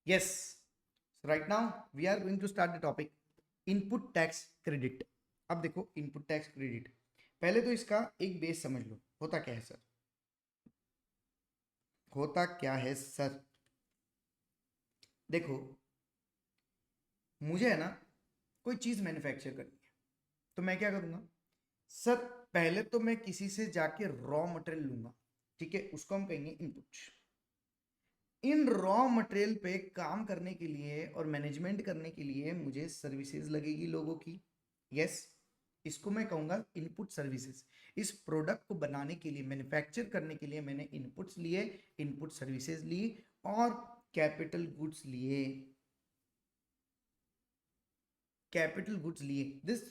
Yes. So right now we are going to start the topic input tax credit. अब देखो input tax credit, पहले तो इसका एक बेस समझ लो. होता क्या है सर? होता क्या है सर? देखो, मुझे है ना कोई चीज मैन्युफैक्चर करनी है, तो मैं क्या करूंगा सर? पहले तो मैं किसी से जाके रॉ मटेरियल लूंगा, ठीक है, उसको हम कहेंगे इनपुट. इन रॉ मटेरियल पे काम करने के लिए और मैनेजमेंट करने के लिए मुझे सर्विसेज लगेगी लोगों की. यस, इसको मैं कहूंगा इनपुट सर्विसेज. इस प्रोडक्ट को बनाने के लिए, मैन्युफैक्चर करने के लिए मैंने इनपुट्स लिए, इनपुट सर्विसेज ली और कैपिटल गुड्स लिए. कैपिटल गुड्स लिए. This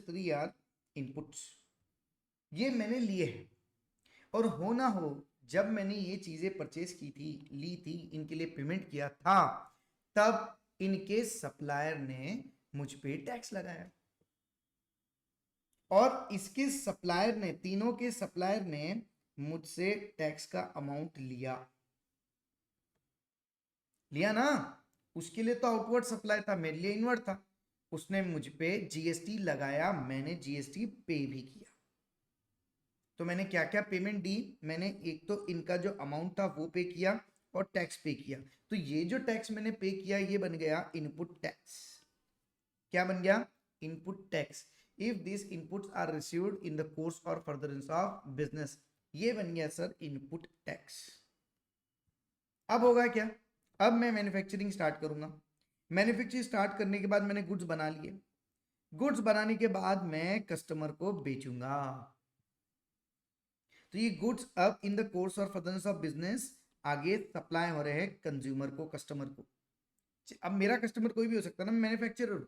three are inputs. ये मैंने लिए हैं. और हो ना हो, जब मैंने ये चीजें परचेज की थी, ली थी, इनके लिए पेमेंट किया था, तब इनके सप्लायर ने मुझ पे टैक्स लगाया. और इसके सप्लायर ने, तीनों के सप्लायर ने मुझसे टैक्स का अमाउंट लिया. लिया ना? उसके लिए तो आउटवर्ड सप्लाई था, मेरे लिए इनवर्ड था. उसने मुझ पे जीएसटी लगाया, मैंने जीएसटी पे भी किया. तो मैंने क्या क्या पेमेंट दी? मैंने एक तो इनका जो अमाउंट था वो पे किया और टैक्स पे किया. तो ये जो टैक्स मैंने पे किया ये बन गया इनपुट टैक्स. क्या बन गया? Input tax. If this inputs are received in the course और फर्दरेंस ऑफ बिजनेस, ये बन गया सर इनपुट टैक्स. अब होगा क्या? अब मैं मैन्युफैक्चरिंग स्टार्ट करूंगा. मैन्युफैक्चरिंग स्टार्ट करने के बाद मैंने गुड्स बना लिए. गुड्स बनाने के बाद मैं कस्टमर को बेचूंगा. तो ये गुड्स अब इन द कोर्स और फर्दरेंस ऑफ बिजनेस आगे सप्लाई हो रहे हैं कंज्यूमर को, कस्टमर को. अब मेरा कस्टमर कोई भी हो सकता है ना, मैं मैन्युफैक्चरर हूं.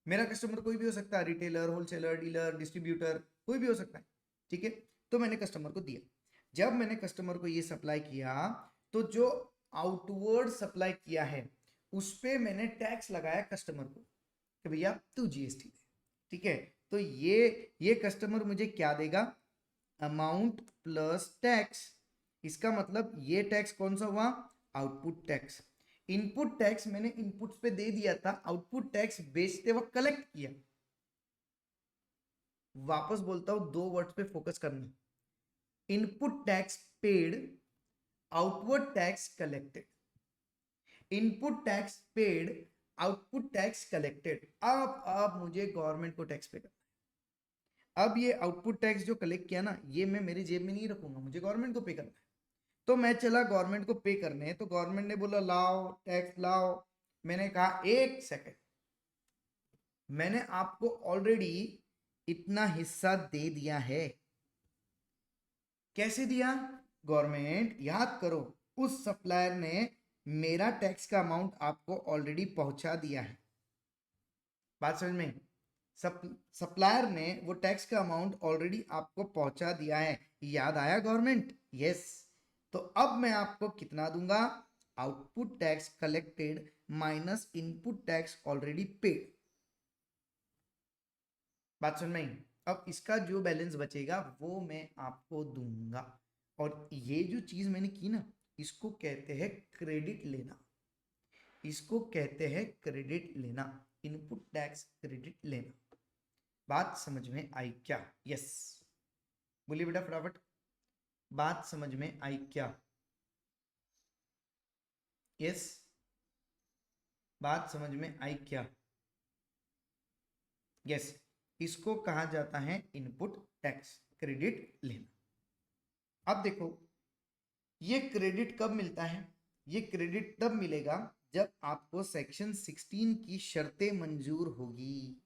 मेरा कस्टमर कोई भी हो सकता है, रिटेलर, होलसेलर, डीलर, डिस्ट्रीब्यूटर, कोई भी हो सकता है. ठीक है, तो मैंने कस्टमर को दिया. जब मैंने कस्टमर को ये सप्लाई किया, तो जो आउटवर्ड सप्लाई किया है उस पर मैंने टैक्स लगाया कस्टमर को कि भैया तू जीएसटी दे. ठीक है, तो ये कस्टमर मुझे क्या देगा? Amount plus tax. इसका मतलब ये टैक्स कौन सा हुआ? Output tax. इनपुट टैक्स मैंने इनपुट्स पे दे दिया था, आउटपुट टैक्स बेचते वक्त कलेक्ट किया. वापस बोलता हूं, दो वर्ड्स पे फोकस करना. Input tax paid, outward tax collected. Input tax paid, output tax collected. अब मुझे गवर्नमेंट को टैक्स पे करना. अब ये आउटपुट टैक्स जो कलेक्ट किया ना, ये मैं मेरी जेब में नहीं रखूंगा, मुझे गवर्नमेंट को पे करना है. तो मैं चला गवर्नमेंट को पे करने, तो गवर्नमेंट ने बोला लाओ टैक्स लाओ. मैंने कहा एक सेकंड, मैंने आपको ऑलरेडी इतना हिस्सा दे दिया है. कैसे दिया? गवर्नमेंट, याद करो, उस सप्लायर ने मेरा टैक्स का अमाउंट आपको ऑलरेडी पहुंचा दिया है. बात समझ में? सप्लायर ने वो टैक्स का अमाउंट ऑलरेडी आपको पहुंचा दिया है. याद आया गवर्नमेंट? यस. तो अब मैं आपको कितना दूंगा? Output tax collected minus input tax already paid. बात समझ में आई? अब इसका जो बैलेंस बचेगा वो मैं आपको दूंगा. और ये जो चीज मैंने की ना, इसको कहते हैं क्रेडिट लेना. इसको कहते हैं क्रेडिट लेना. इनपुट टैक्स क्रेडिट लेना. बात समझ में आई क्या? यस. बोलिए बेटा फटाफट, बात समझ में आई क्या? यस, बात समझ में आई क्या? यस, इसको कहा जाता है इनपुट टैक्स क्रेडिट लेना. अब देखो, ये क्रेडिट कब मिलता है? ये क्रेडिट तब मिलेगा जब आपको सेक्शन 16 की शर्तें मंजूर होगी.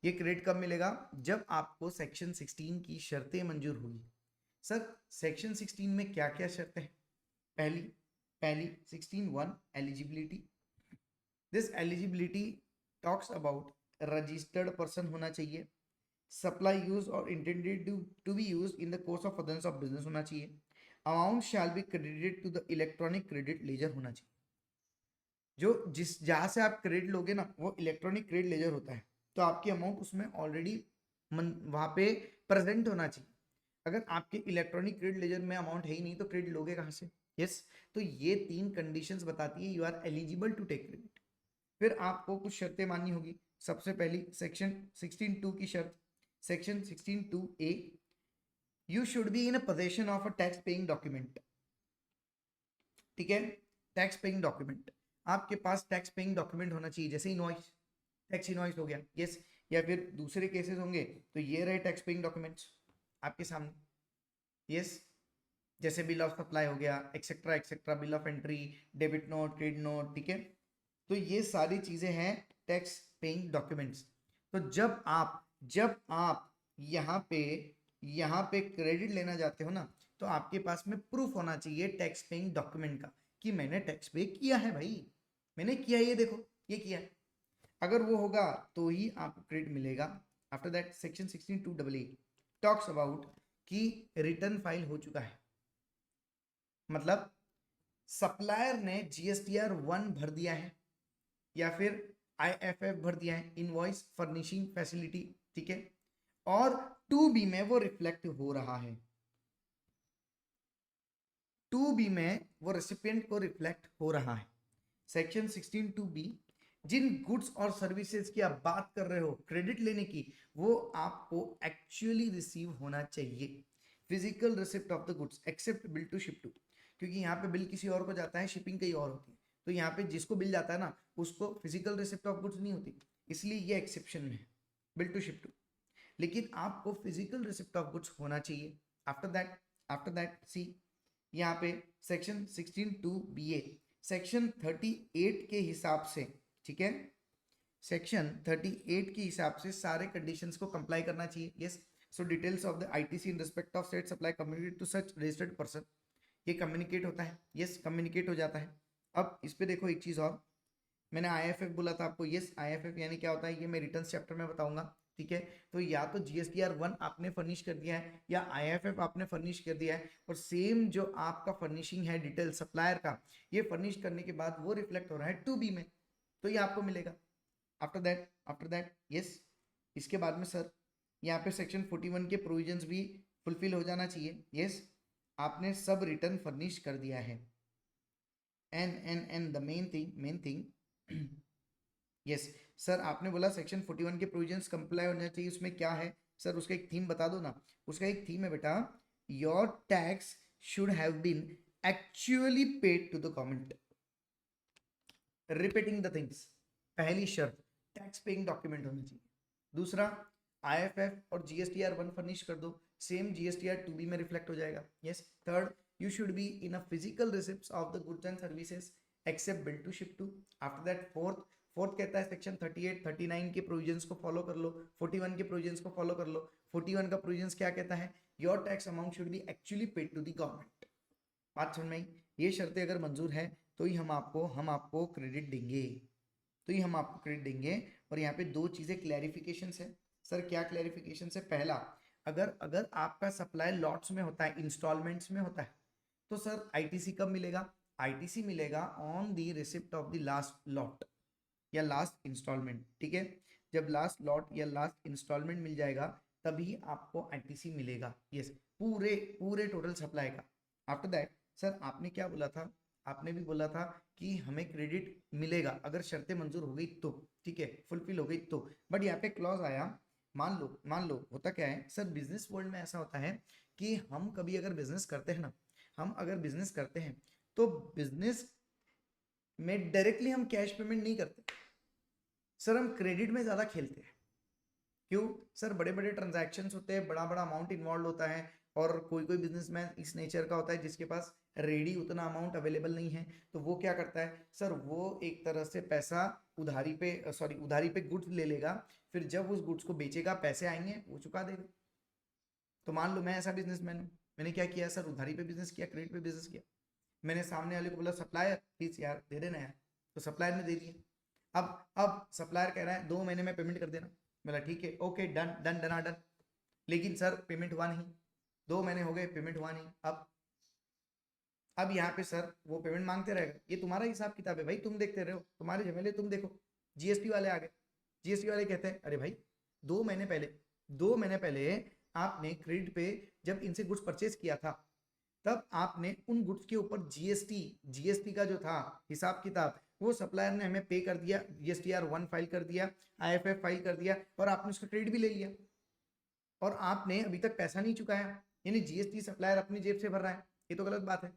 ये क्रेडिट कब मिलेगा? जब आपको सेक्शन 16 की शर्तें मंजूर होगी. सर सेक्शन 16 में क्या क्या शर्तें हैं? पहली पहली 16(1) eligibility. This eligibility talks about registered person होना चाहिए, सप्लाई यूज और intended to be use in the course of furtherance of business होना चाहिए, amount shall be credited to the electronic credit ledger होना चाहिए. जो जिस जहां से आप क्रेडिट लोगे ना, वो इलेक्ट्रॉनिक क्रेडिट लेजर होता है. तो आपकी अमाउंट उसमें ऑलरेडी वहां पे प्रेजेंट होना चाहिए. अगर आपके इलेक्ट्रॉनिक क्रेडिट लेजर में अमाउंट है ही नहीं तो क्रेडिट लोगे कहां से? यस, तो ये 3 कंडीशंस बताती है you are eligible to take credit. फिर आपको कुछ शर्तें माननी होगी। सबसे पहली सेक्शन 16(2) की शर्त, section 16(2)(a), you should be in a possession of a tax paying document. ठीक है, टैक्स पेइंग डॉक्यूमेंट, आपके पास टैक्स पेइंग डॉक्यूमेंट होना चाहिए, जैसे इनवॉइस, टैक्स इनवॉइस हो गया, यस। या फिर दूसरे केसेस होंगे तो ये रहे टैक्स पेइंग डॉक्यूमेंट्स आपके सामने, यस, जैसे बिल ऑफ सप्लाई हो गया, etcetera etcetera, bill of entry, debit note, credit note, ठीक है। तो ये सारी चीजें हैं टैक्स पेइंग डॉक्यूमेंट्स। तो जब आप यहाँ पे क्रेडिट लेना जाते हो ना, तो आपके पास में प्रूफ होना चाहिए टैक्स पेइंग डॉक्यूमेंट का कि मैंने टैक्स पे किया है भाई, मैंने किया, ये देखो ये किया है। अगर वो होगा तो ही आपको क्रेडिट मिलेगा। After that section 16(2)(a) talks about कि रिटर्न फाइल हो चुका है, मतलब सप्लायर ने GSTR 1 भर दिया है या फिर IFF भर दिया है, इनवॉइस फर्निशिंग फैसिलिटी, ठीक है, और 2B में वो रिफ्लेक्ट हो रहा है, 2B में वो रेसिपिएंट को रिफ्लेक्ट हो रहा है। सेक्शन 16(2)(b), जिन गुड्स और सर्विसेज की आप बात कर रहे हो क्रेडिट लेने की, वो आपको एक्चुअली रिसीव होना चाहिए। Physical receipt of the goods except bill to ship to, क्योंकि यहाँ पे बिल किसी और को जाता है, शिपिंग कहीं और होती है, तो यहाँ पे जिसको बिल जाता है ना उसको फिजिकल रिसिप्ट ऑफ गुड्स नहीं होती, इसलिए ये एक्सेप्शन में है बिल टू शिप टू। लेकिन आपको फिजिकल रिसिप्ट ऑफ गुड्स होना चाहिए। आफ्टर दैट सी यहाँ पे सेक्शन 16(2)(ba) सेक्शन 38 के हिसाब से, ठीक है, सेक्शन 38 के हिसाब से सारे कंडीशंस को कंप्लाई करना चाहिए, yes. So details of the ITC in respect of set supply communicate to such registered person, ये कम्युनिकेट होता है, यस, कम्युनिकेट हो जाता है। अब इस पे देखो एक चीज और, मैंने IFF बोला था आपको, यस, IFF यानी क्या होता है ये मैं रिटर्न चैप्टर में बताऊंगा, ठीक है। तो या तो GSTR 1 आपने फर्निश कर दिया है या IFF आपने फर्निश कर दिया है, और सेम जो आपका फर्निशिंग है डिटेल सप्लायर का, ये फर्निश करने के बाद वो रिफ्लेक्ट हो रहा है 2B में, तो ये आपको मिलेगा। आफ्टर दैट यस, इसके बाद में सर यहाँ पे सेक्शन 41 के प्रोविजंस भी फुलफिल हो जाना चाहिए, यस, आपने सब रिटर्न फर्निश कर दिया है। And the main thing yes sir, आपने बोला सेक्शन 41 के प्रोविजंस कंप्लाई होना चाहिए, उसमें क्या है सर, उसका एक थीम बता दो ना। उसका एक थीम है बेटा, your tax should have been actually paid to the government. Repeating the things, पहली शर्त टैक्स पेइंग डॉक्यूमेंट होना चाहिए। दूसरा, IFF और GSTR 1 फर्निश कर दो, सेम GSTR 2B में रिफ्लेक्ट हो जाएगा, yes. Third, you should be in a physical receipts of the goods and services except bill to ship to. After that fourth कहता है सेक्शन 38 39 के प्रोविजंस को फॉलो कर लो, 41 के प्रोविजंस को फॉलो कर लो। 41 का प्रोविजंस क्या कहता है, your tax amount should be actually paid to the government. बात समझ में आई? ये शर्तें अगर मंजूर है तो ही हम आपको क्रेडिट देंगे, तो ही हम आपको क्रेडिट देंगे। और यहाँ पे दो चीजें क्लैरिफिकेशन है सर। क्या क्लैरिफिकेशन है? पहला, अगर आपका सप्लाई लॉट्स में होता है, इंस्टॉलमेंट्स में होता है, तो सर ITC कब मिलेगा? ITC मिलेगा on the receipt of the last lot या लास्ट इंस्टॉलमेंट, ठीक है। जब लास्ट लॉट या लास्ट इंस्टॉलमेंट मिल जाएगा तभी आपको ITC मिलेगा, यस, पूरे टोटल सप्लाई का। आफ्टर दैट सर आपने क्या बोला था, आपने भी बोला था कि हमें क्रेडिट मिलेगा अगर शर्तें मंजूर हो गई तो, ठीक है, फुलफिल हो गई तो। बट यहाँ पे क्लॉज आया, मान लो होता क्या है सर, बिजनेस वर्ल्ड में ऐसा होता है कि हम कभी अगर बिजनेस करते हैं ना, हम अगर बिजनेस करते हैं तो बिजनेस में डायरेक्टली हम कैश पेमेंट नहीं करते सर, हम क्रेडिट में ज्यादा खेलते हैं। क्यों सर? बड़े बड़े ट्रांजैक्शन होते हैं, बड़ा बड़ा अमाउंट इन्वॉल्व होता है, और कोई बिजनेसमैन इस नेचर का होता है जिसके पास रेडी उतना अमाउंट अवेलेबल नहीं है, तो वो क्या करता है सर, वो एक तरह से पैसा उधारी पे गुड्स ले लेगा, फिर जब उस गुड्स को बेचेगा पैसे आएंगे वो चुका देगा। तो मान लो मैं ऐसा बिजनेसमैन हूँ, मैंने क्या किया सर, उधारी पे बिजनेस किया, क्रेडिट पे बिजनेस किया। मैंने सामने वाले को बोला सप्लायर प्लीज यार दे देना यार, तो सप्लायर ने दे दिया। अब सप्लायर कह रहा है 2 महीने में पेमेंट कर देना, बोला ठीक है, ओके, डन डन डना डन। लेकिन सर पेमेंट हुआ नहीं, 2 महीने हो गए पेमेंट हुआ नहीं। अब यहाँ पे सर वो पेमेंट मांगते रहेगा, ये तुम्हारा हिसाब किताब है भाई, तुम देखते रहो, तुम्हारे झमेले तुम देखो। GST वाले आ गए, GST वाले कहते हैं अरे भाई 2 महीने पहले आपने क्रेडिट पे जब इनसे गुड्स परचेज किया था तब आपने उन गुड्स के ऊपर जीएसटी का जो था हिसाब किताब, वो सप्लायर ने हमें पे कर दिया, GSTR1 फाइल कर दिया, IFF फाइल कर दिया, और आपने उसका क्रेडिट भी ले लिया, और आपने अभी तक पैसा नहीं चुकाया, यानी जीएसटी सप्लायर अपनी जेब से भर रहा है। ये तो गलत बात है,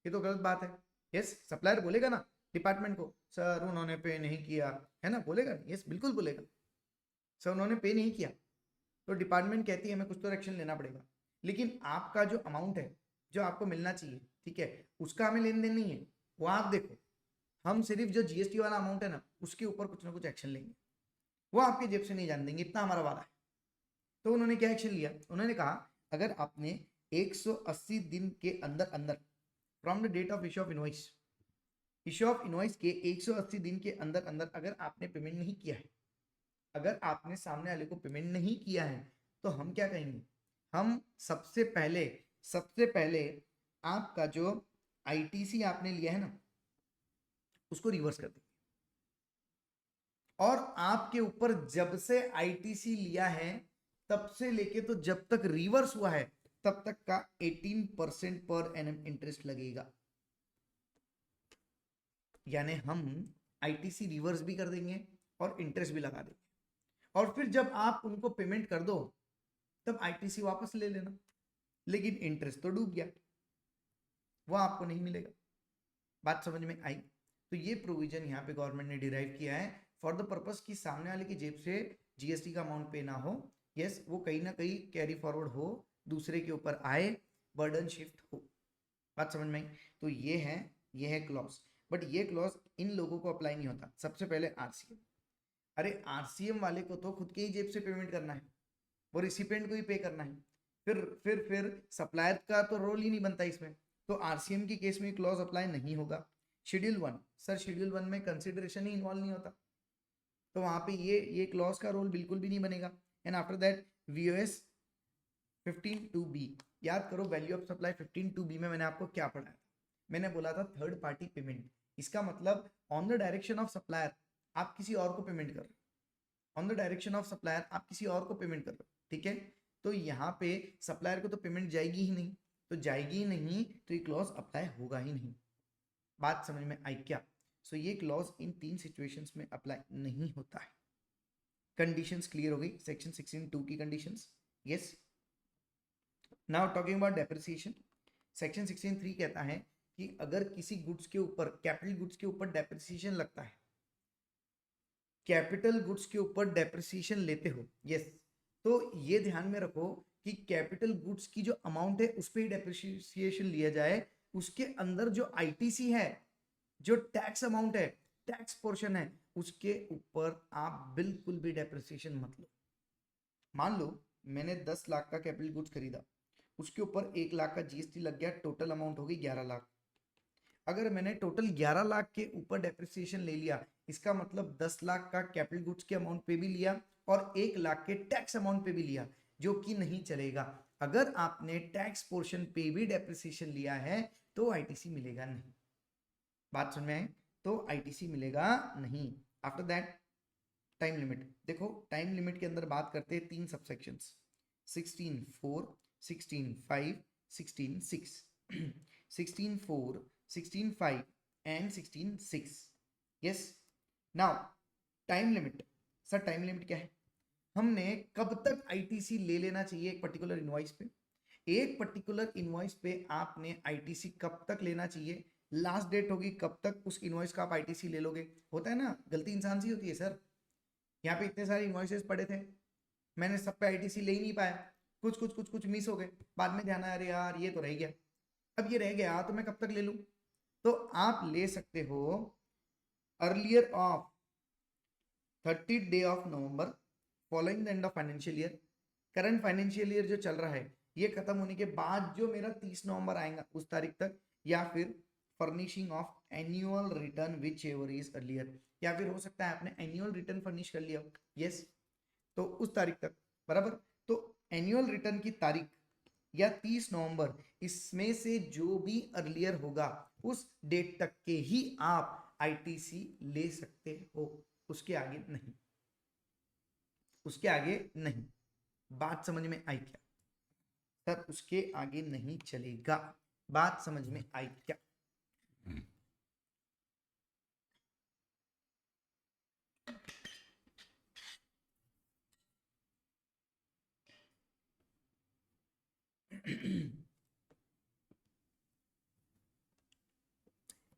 ये तो गलत बात है। यस, सप्लायर बोलेगा ना डिपार्टमेंट को, सर उन्होंने पे नहीं किया, है ना, बोलेगा? यस, बिल्कुल बोलेगा, सर उन्होंने पे नहीं किया। तो डिपार्टमेंट कहती है हमें कुछ तो एक्शन लेना पड़ेगा, लेकिन आपका जो अमाउंट है जो आपको मिलना चाहिए, ठीक है, उसका हमें लेन देन नहीं है। वो आप देखो, हम सिर्फ जो जीएसटी वाला अमाउंट है ना, उसके ऊपर कुछ ना कुछ एक्शन लेंगे, वो आपके जेब से नहीं जान देंगे, इतना हमारा वादा है। तो उन्होंने क्या एक्शन लिया? उन्होंने कहा अगर आपने 180 दिन के अंदर अंदर from the date of issue of invoice के 180 दिन के अंदर अंदर अगर आपने पेमेंट नहीं किया है, अगर आपने सामने वाले को पेमेंट नहीं किया है, तो हम क्या कहेंगे? हम सबसे पहले आपका जो आईटीसी आपने लिया है ना, उसको रिवर्स कर देंगे, और आपके ऊपर जब से आईटीसी लिया है तब से लेके तो जब तक रिवर्स हुआ है तब तक का 18% पर एनम इंटरेस्ट लगेगा। यानी हम आईटीसी रिवर्स भी कर देंगे और इंटरेस्ट भी लगा देंगे, और फिर जब आप उनको पेमेंट कर दो तब आईटीसी वापस ले लेना, लेकिन इंटरेस्ट तो डूब गया, वो आपको नहीं मिलेगा। बात समझ में आई? तो ये प्रोविजन यहाँ पे गवर्नमेंट ने डिराइव किया है फॉर द पर्पस कि सामने वाले की जेब से जीएसटी का अमाउंट पे ना हो, यस, वो कहीं ना कहीं कैरी फॉरवर्ड हो, दूसरे के ऊपर आए, बर्डन शिफ्ट हो। बात समझ में आई? तो ये है क्लॉज, बट ये क्लॉज इन लोगों को अप्लाई नहीं होता। सबसे पहले आरसीएम, अरे आरसीएम वाले को तो खुद के ही जेब से पेमेंट करना है, वो रिसिपेंट को ही पे करना है, फिर सप्लायर का तो रोल ही नहीं बनता इसमें, तो आरसीएम की केस में क्लॉज अप्लाई नहीं होगा। शेड्यूल 1, सर शेड्यूल 1 में कंसिडरेशन ही इन्वॉल्व नहीं होता, तो वहां पे ये क्लॉज का रोल बिल्कुल भी नहीं बनेगा। And after that VOS 15(2)(b, याद करो वैल्यू ऑफ सप्लाई 15(2)(b) में मैंने आपको क्या पढ़ाया था? मैंने बोला था थर्ड पार्टी पेमेंट, इसका मतलब on the direction of supplier आप किसी और को पेमेंट कर रहे हो, on the direction of supplier आप किसी और को पेमेंट कर रहे हो, ठीक है? तो यहाँ पे सप्लायर को तो पेमेंट जाएगी ही नहीं, तो जाएगी ही नहीं तो ये क्लॉज अप्लाई होगा ही नहीं। बात समझ में आई क्या? सो ये क्लॉज इन 3 सिचुएशंस में अप्लाई नहीं होता है। कंडीशंस क्लियर हो गई? सेक्शन 16(2) की conditions. Yes, now talking about depreciation. Section 16(3) कहता है कि अगर किसी गुड्स के ऊपर, कैपिटल गुड्स के ऊपर डेप्रिसिएशन लगता है, कैपिटल गुड्स के ऊपर डेप्रिसिएशन लेते हो, यस, तो ये ध्यान में रखो कि कैपिटल गुड्स की जो अमाउंट है उस पर ही डेप्रिसिएशन लिया जाए, उसके अंदर जो आईटीसी है, जो टैक्स अमाउंट है, टैक्स पोर्शन है, उसके ऊपर आप बिल्कुल भी डेप्रिसिएशन मत लो। मान लो मैंने 10 लाख का कैपिटल गुड्स खरीदा, उसके ऊपर 1 लाख का जीएसटी लग गया, टोटल अमाउंट होगी 11 लाख। अगर मैंने टोटल 11 लाख के ऊपर डेप्रिसिएशन ले लिया, इसका मतलब 10 लाख का कैपिटल गुड्स के अमाउंट पे भी लिया और 1 लाख के टैक्स अमाउंट पे भी लिया, जो कि नहीं चलेगा। अगर आपने टैक्स पोर्शन पे भी डेप्रिसिएशन लिया है तो आईटीसी मिलेगा नहीं। बात समझ में आए? तो आईटीसी मिलेगा नहीं। आफ्टर दैट टाइम लिमिट, देखो टाइम लिमिट के अंदर बात करते हैं 3 subsections, 16(4), 16(5), 16(6), 16(4), 16(5) and 16(6). Yes, now time limit. Sir time limit क्या है? हमने कब तक आईटीसी ले लेना चाहिए एक पर्टिकुलर इनवॉइस पे? एक पर्टिकुलर इनवॉइस पे आपने आईटीसी कब तक लेना चाहिए? लास्ट डेट होगी कब तक उस इनवॉइस का आप आईटीसी ले लोगे। होता है ना, गलती इंसान से होती है सर। यहाँ पे इतने सारे इनवॉइसेस पड़े थे, मैंने सब पे आईटीसी ले ही नहीं पाया, कुछ मिस हो गए, बाद में ध्यान आया अरे यार ये तो रह गया। अब ये रह गया तो मैं कब तक ले लूं? तो आप ले सकते हो earlier of 30th day of November following the end of financial year. Current financial year जो चल रहा है ये खत्म होने के बाद जो मेरा 30 नवंबर आएगा उस तारीख तक, या फिर furnishing of annual return which ever is earlier, या फिर हो सकता है आपने एनुअल रिटर्न फर्निश कर लिया, यस, तो उस तारीख तक, बराबर। तो एनुअल रिटर्न की तारीख या 30 नवंबर, इसमें से जो भी अर्लियर होगा उस डेट तक के ही आप आईटीसी ले सकते हो, उसके आगे नहीं, उसके आगे नहीं। बात समझ में आई क्या सर? उसके आगे नहीं चलेगा। बात समझ में आई क्या?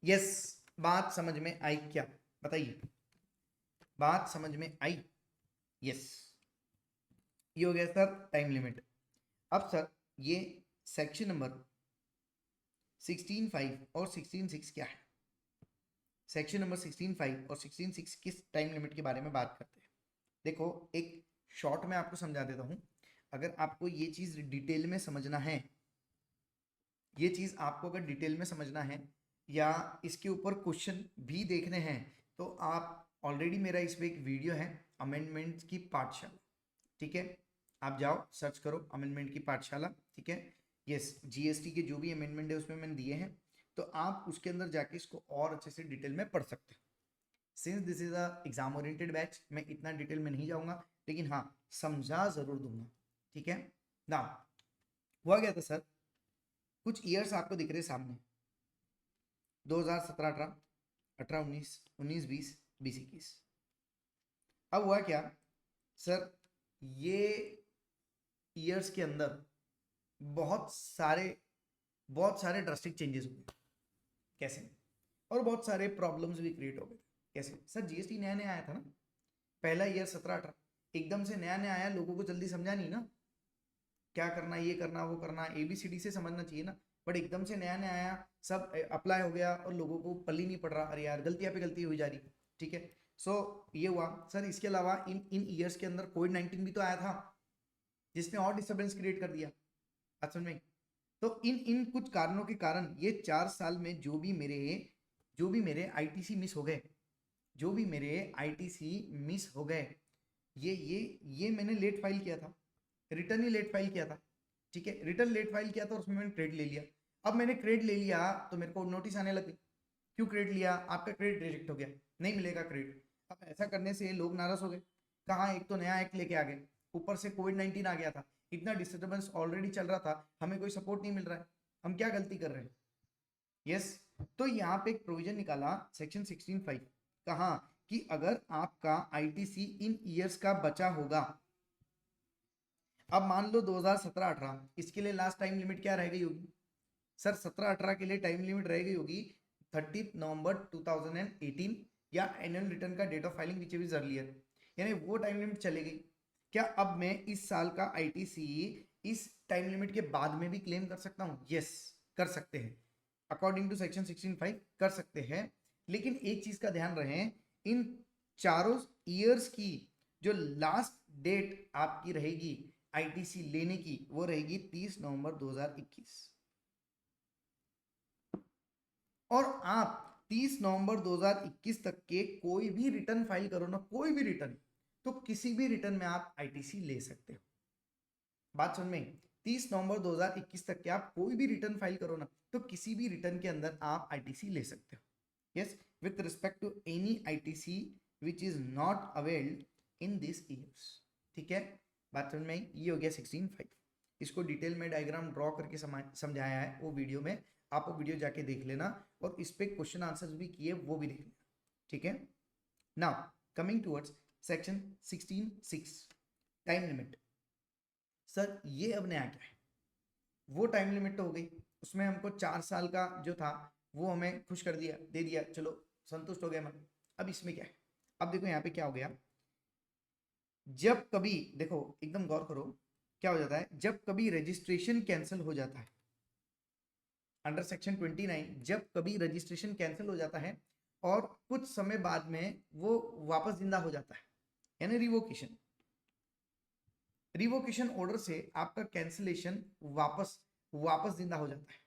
यस, बात समझ में आई क्या? बताइए, बात समझ में आई? यस, ये हो गया सर टाइम लिमिट। अब सर ये सेक्शन नंबर 16.5 और 16.6 क्या है? सेक्शन नंबर 16.5 और 16.6 किस टाइम लिमिट के बारे में बात करते हैं? देखो, एक शॉर्ट में आपको समझा देता हूं। अगर आपको ये चीज डिटेल में समझना है, ये चीज आपको अगर डिटेल में समझना है या इसके ऊपर क्वेश्चन भी देखने हैं, तो आप ऑलरेडी मेरा इस पे एक वीडियो है अमेंडमेंट की पाठशाला, ठीक है? आप जाओ सर्च करो अमेंडमेंट की पाठशाला, ठीक है? यस, जीएसटी के जो भी अमेंडमेंट है उसमें मैंने दिए हैं, तो आप उसके अंदर जाके इसको और अच्छे से डिटेल में पढ़ सकते हैं। Since this is a exam oriented batch, मैं इतना डिटेल में नहीं जाऊंगा, लेकिन हाँ समझा जरूर दूंगा, ठीक है ना? हुआ गया था सर, कुछ ईयर्स आपको दिख रहे सामने, 2017 18, 18 19, 19 20, 20 21। अब हुआ क्या सर, ये ईयर्स के अंदर बहुत सारे ड्रास्टिक चेंजेस हुए। कैसे? और बहुत सारे प्रॉब्लम्स भी क्रिएट हो गए। कैसे सर? जीएसटी नया नया आया था ना, पहला ईयर 17 18, एकदम से नया नया आया, लोगों को जल्दी समझा नहीं ना क्या करना, ये करना वो करना, एबीसीडी से समझना चाहिए ना, बट एकदम से नया नया आया, सब अप्लाई हो गया और लोगों को पल्ली नहीं पड़ रहा, अरे यार गलतियां पे गलती हुई जा रही, ठीक है? सो ये हुआ सर। इसके अलावा इन इन ईयर्स के अंदर कोविड-19 भी तो आया था, जिसने और डिस्टर्बेंस क्रिएट कर दिया, असल में। तो इन इन कुछ कारणों के कारण ये 4 साल में जो भी मेरे आईटीसी मिस हो गए, जो भी मेरे आईटीसी मिस हो गए, ये मैंने लेट फाइल किया था, रिटर्न ही लेट फाइल किया था, ठीक है? रिटर्न लेट फाइल किया था और उसमें मैंने क्रेडिट ले लिया। अब मैंने क्रेडिट ले लिया तो मेरे को नोटिस आने लगे, क्यों क्रेडिट लिया, आपका क्रेडिट रिजेक्ट हो गया, नहीं मिलेगा क्रेडिट। अब ऐसा करने से लोग नाराज हो गए, कहाँ एक तो नया एक्ट लेके आ गए, ऊपर से कोविड-19 आ गया था, इतना डिस्टर्बेंस ऑलरेडी चल रहा था, हमें कोई सपोर्ट नहीं मिल रहा है, हम क्या गलती कर रहे हैं? यस, तो यहाँ पे एक प्रोविजन निकाला सेक्शन 16(5), कहा कि अगर आपका आईटीसी इन ईयर्स का बचा होगा, अब मान लो 2017-18, इसके लिए लास्ट टाइम लिमिट क्या रह गई होगी सर? 17-18 के लिए टाइम लिमिट रह गई होगी 30 नवंबर 2018, या एनुअल रिटर्न का date of filing which is earlier, यानी वो टाइम लिमिट चली गई। क्या अब मैं इस साल का आईटीसी इस टाइम लिमिट के बाद में भी क्लेम कर सकता हूं? यस, कर सकते हैं, अकॉर्डिंग टू सेक्शन 16(5) कर सकते हैं। लेकिन एक चीज का ध्यान रहे, इन चारों ईयर्स की जो लास्ट डेट आपकी रहेगी आईटीसी लेने की, वो रहेगी 30 नवंबर 2021, और आप 30 नवंबर 2021 तक के कोई भी रिटर्न फाइल करो ना, कोई भी रिटर्न, तो किसी भी रिटर्न में आप आईटीसी ले सकते हो। बात समझ में? 30 नवंबर 2021 तक के आप कोई भी रिटर्न फाइल करो ना, तो किसी भी रिटर्न के अंदर आप आईटीसी ले सकते हो। Yes, with respect to any ITC which is not availed in this years, ठीक है? बात समझ में आई? ये हो गया 16(5). इसको डिटेल में डायग्राम ड्रॉ करके समझाया है वो वीडियो में, आप वो वीडियो जाके देख लेना, और इस पे क्वेश्चन आंसर्स भी किए, वो भी देख लेना, ठीक है? Now coming towards section 16(6), time limit. Sir ये अब नया क्या है? वो टाइम लिमिट तो हो गई, उसमें हमको 4 साल का जो था वो हमें खुश कर दिया, दे दिया, चलो संतुष्ट हो गया मन। अब इसमें क्या है? अब देखो यहाँ पे क्या हो गया, जब कभी, देखो एकदम गौर करो, क्या हो जाता है जब कभी रजिस्ट्रेशन कैंसिल हो जाता है अंडर सेक्शन 29, जब कभी रजिस्ट्रेशन कैंसिल हो जाता है और कुछ समय बाद में वो वापस जिंदा हो जाता है, यानी रिवोकेशन, रिवोकेशन ऑर्डर से आपका कैंसिलेशन वापस वापस जिंदा हो जाता है,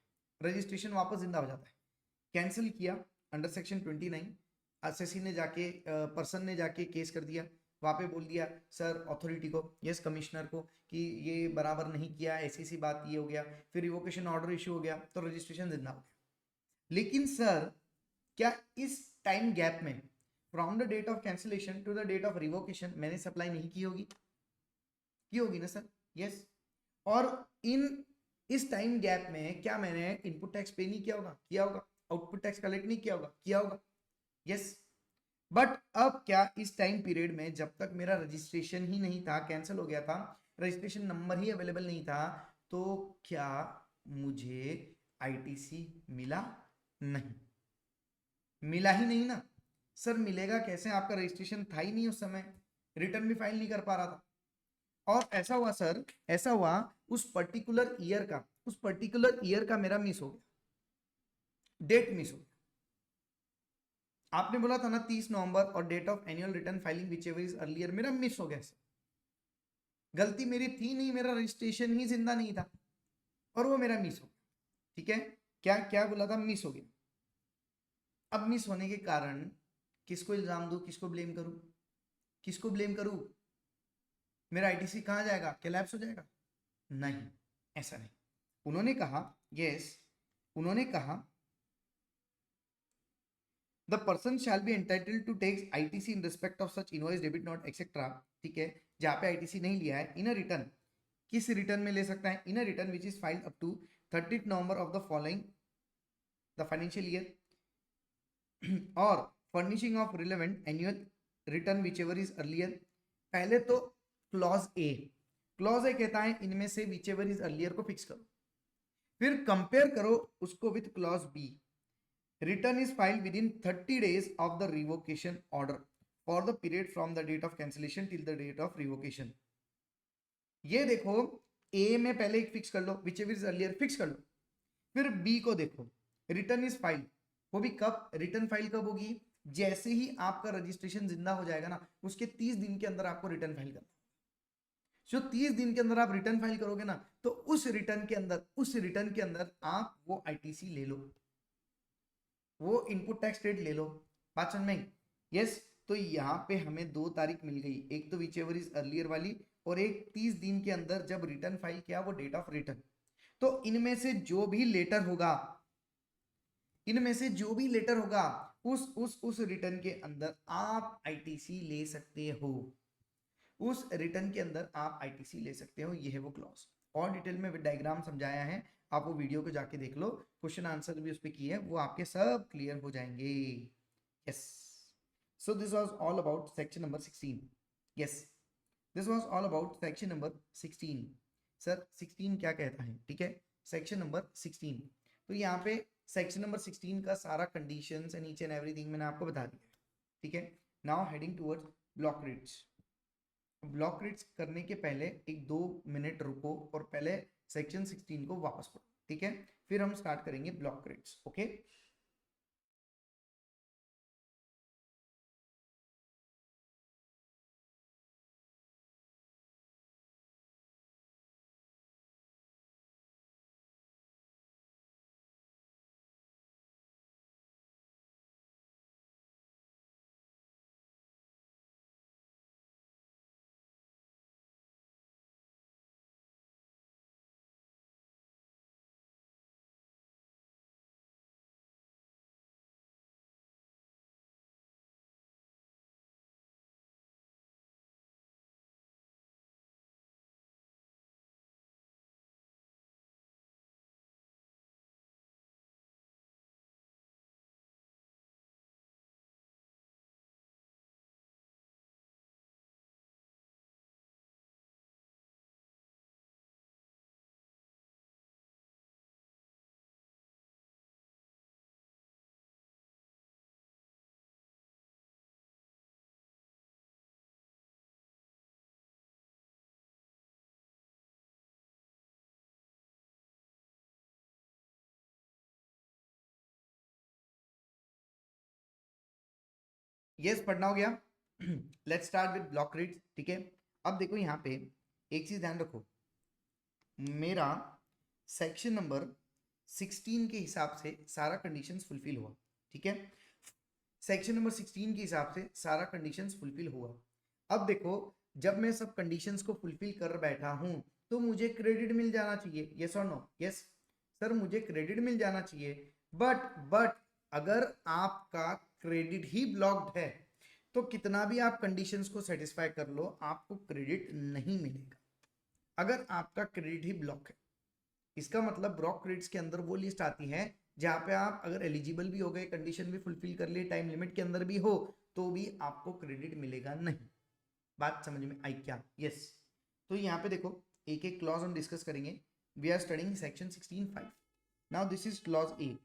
रजिस्ट्रेशन वापस जिंदा हो जाता है। कैंसिल किया अंडर सेक्शन 29, एसएससी ने जाके पर्सन ने जाके केस कर दिया, वहां पे बोल दिया सर अथॉरिटी को, यस कमिश्नर को, कि ये बराबर नहीं किया, ऐसी सी बात ये हो गया, फिर रिवोकेशन ऑर्डर इशू हो गया, तो रजिस्ट्रेशन जिंदा हो गया। लेकिन सर क्या इस टाइम गैप में from the date of cancellation to the date of revocation मैंने सप्लाई नहीं की होगी? की होगी ना सर? यस। और इन इस टाइम गैप में क्या मैंने इनपुट टैक्स पे नहीं किया होगा? किया होगा। आउटपुट टैक्स कलेक्ट नहीं किया होगा? किया होगा। यस। बट अब क्या इस टाइम पीरियड में जब तक मेरा रजिस्ट्रेशन ही नहीं था, कैंसिल हो गया था, रजिस्ट्रेशन नंबर ही अवेलेबल नहीं था, तो क्या मुझे आईटीसी मिला? नहीं, मिला ही नहीं ना सर। मिलेगा कैसे? आपका रजिस्ट्रेशन था ही नहीं उस समय, रिटर्न भी फाइल नहीं कर पा रहा था। और ऐसा हुआ सर, ऐसा हुआ उस पर्टिकुलर ईयर का मेरा मिस हो गया, डेट मिस हो गया। आपने बोला था ना 30 नवंबर और date of annual return filing which ever is earlier, मेरा मिस हो गया सर। गलती मेरी थी नहीं, मेरा रजिस्ट्रेशन ही जिंदा नहीं था और वो मेरा मिस हो गया। ठीक है, क्या क्या बोला था? मिस हो गया। अब मिस होने के कारण किसको इल्जाम दूं, किसको ब्लेम करूं? किसको ब्लेम करूं? मेरा आईटीसी कहां जाएगा? कोलैप्स हो जाएगा? नहीं, ऐसा नहीं। उन्होंने कहा, यस, उन्होंने कहा the person shall be entitled to take ITC in respect of such invoice, debit note etcetera. ठीक है, जहां पे आईटीसी नहीं लिया है, इन अ रिटर्न, किस रिटर्न में ले सकता है? In a return which is filed up to 30 November of the following the financial year और furnishing of relevant annual return which ever is earlier. पहले तो क्लॉज ए कहता है इनमें से विच एवर इज अर्लियर को फिक्स करो, फिर कंपेयर करो उसको with clause B, return is filed within 30 days of the revocation order for the period from the date of cancellation till the date of revocation. ये देखो, A में पहले एक फिक्स कर लो, which ever is earlier fix कर लो, फिर बी को देखो, रिटर्न इज फाइल, वो भी कब? रिटर्न फाइल कब होगी? जैसे ही आपका रजिस्ट्रेशन जिंदा हो जाएगा ना, उसके 30 दिन के अंदर आपको रिटर्न फाइल करना। जो 30 दिन के अंदर आप रिटर्न फाइल करोगे ना, तो उस रिटर्न के अंदर आप वो आईटीसी ले लो, वो इनपुट टैक्स रेट ले लो। बात समझ में? यस। तो यहाँ पे हमें 2 तारीख मिल गई, एक तो विच एवर इज अर्लियर वाली और एक 30 दिन के अंदर जब रिटर्न फाइल किया वो डेट ऑफ रिटर्न। तो इनमें से जो भी लेटर होगा, इनमें से जो भी लेटर होगा, उस रिटर्न के अंदर आप आईटीसी ले सकते हो, उस रिटर्न के अंदर आप आईटीसी ले सकते हो। ये है वो क्लॉज, और डिटेल में विद डायग्राम समझाया है, आप वो वीडियो को जाके देख लो, क्वेश्चन आंसर भी उस पे किए हैं, वो आपके सब क्लियर हो जाएंगे। Yes, so this was all about section number 16। Yes, this was all about section number 16। Sir 16 क्या कहता है? ठीक है, सेक्शन नंबर 16, तो यहाँ पे सेक्शन नंबर 16 का सारा conditions and each and everything मैंने आपको बता दिया। ठीक है, now heading towards block rates. Block rates करने के पहले एक 2 मिनट रुको और पहले सेक्शन 16 को वापस पढ़ो। ठीक है, फिर हम स्टार्ट करेंगे ब्लॉक रेट्स। ओके, यस, पढ़ना हो गया। Let's start with block rates. ठीक है, अब देखो यहाँ पे एक चीज ध्यान रखो, मेरा सेक्शन नंबर 16 के हिसाब से सारा कंडीशंस फुलफिल हुआ। ठीक है, सेक्शन नंबर 16 के हिसाब से सारा कंडीशंस फुलफिल हुआ। अब देखो, जब मैं सब कंडीशंस को फुलफिल कर बैठा हूं तो मुझे क्रेडिट मिल जाना चाहिए। यस और नो? यस सर, मुझे क्रेडिट मिल जाना चाहिए। बट अगर आपका क्रेडिट ही ब्लॉक्ड है तो कितना भी आप कंडीशंस को सेटिस्फाई कर लो, आपको क्रेडिट नहीं मिलेगा अगर आपका क्रेडिट ही ब्लॉक है। इसका मतलब ब्रॉक क्रेडिट्स के अंदर वो लिस्ट आती है जहां पे आप अगर एलिजिबल भी हो गए, कंडीशन भी फुलफिल कर लिए, टाइम लिमिट के अंदर भी हो, तो भी आपको क्रेडिट मिलेगा नहीं। बात समझ में आई क्या? यस। तो यहाँ पे देखो एक एक क्लॉज हम डिस्कस करेंगे। We are studying section 16.5। Now this is clause a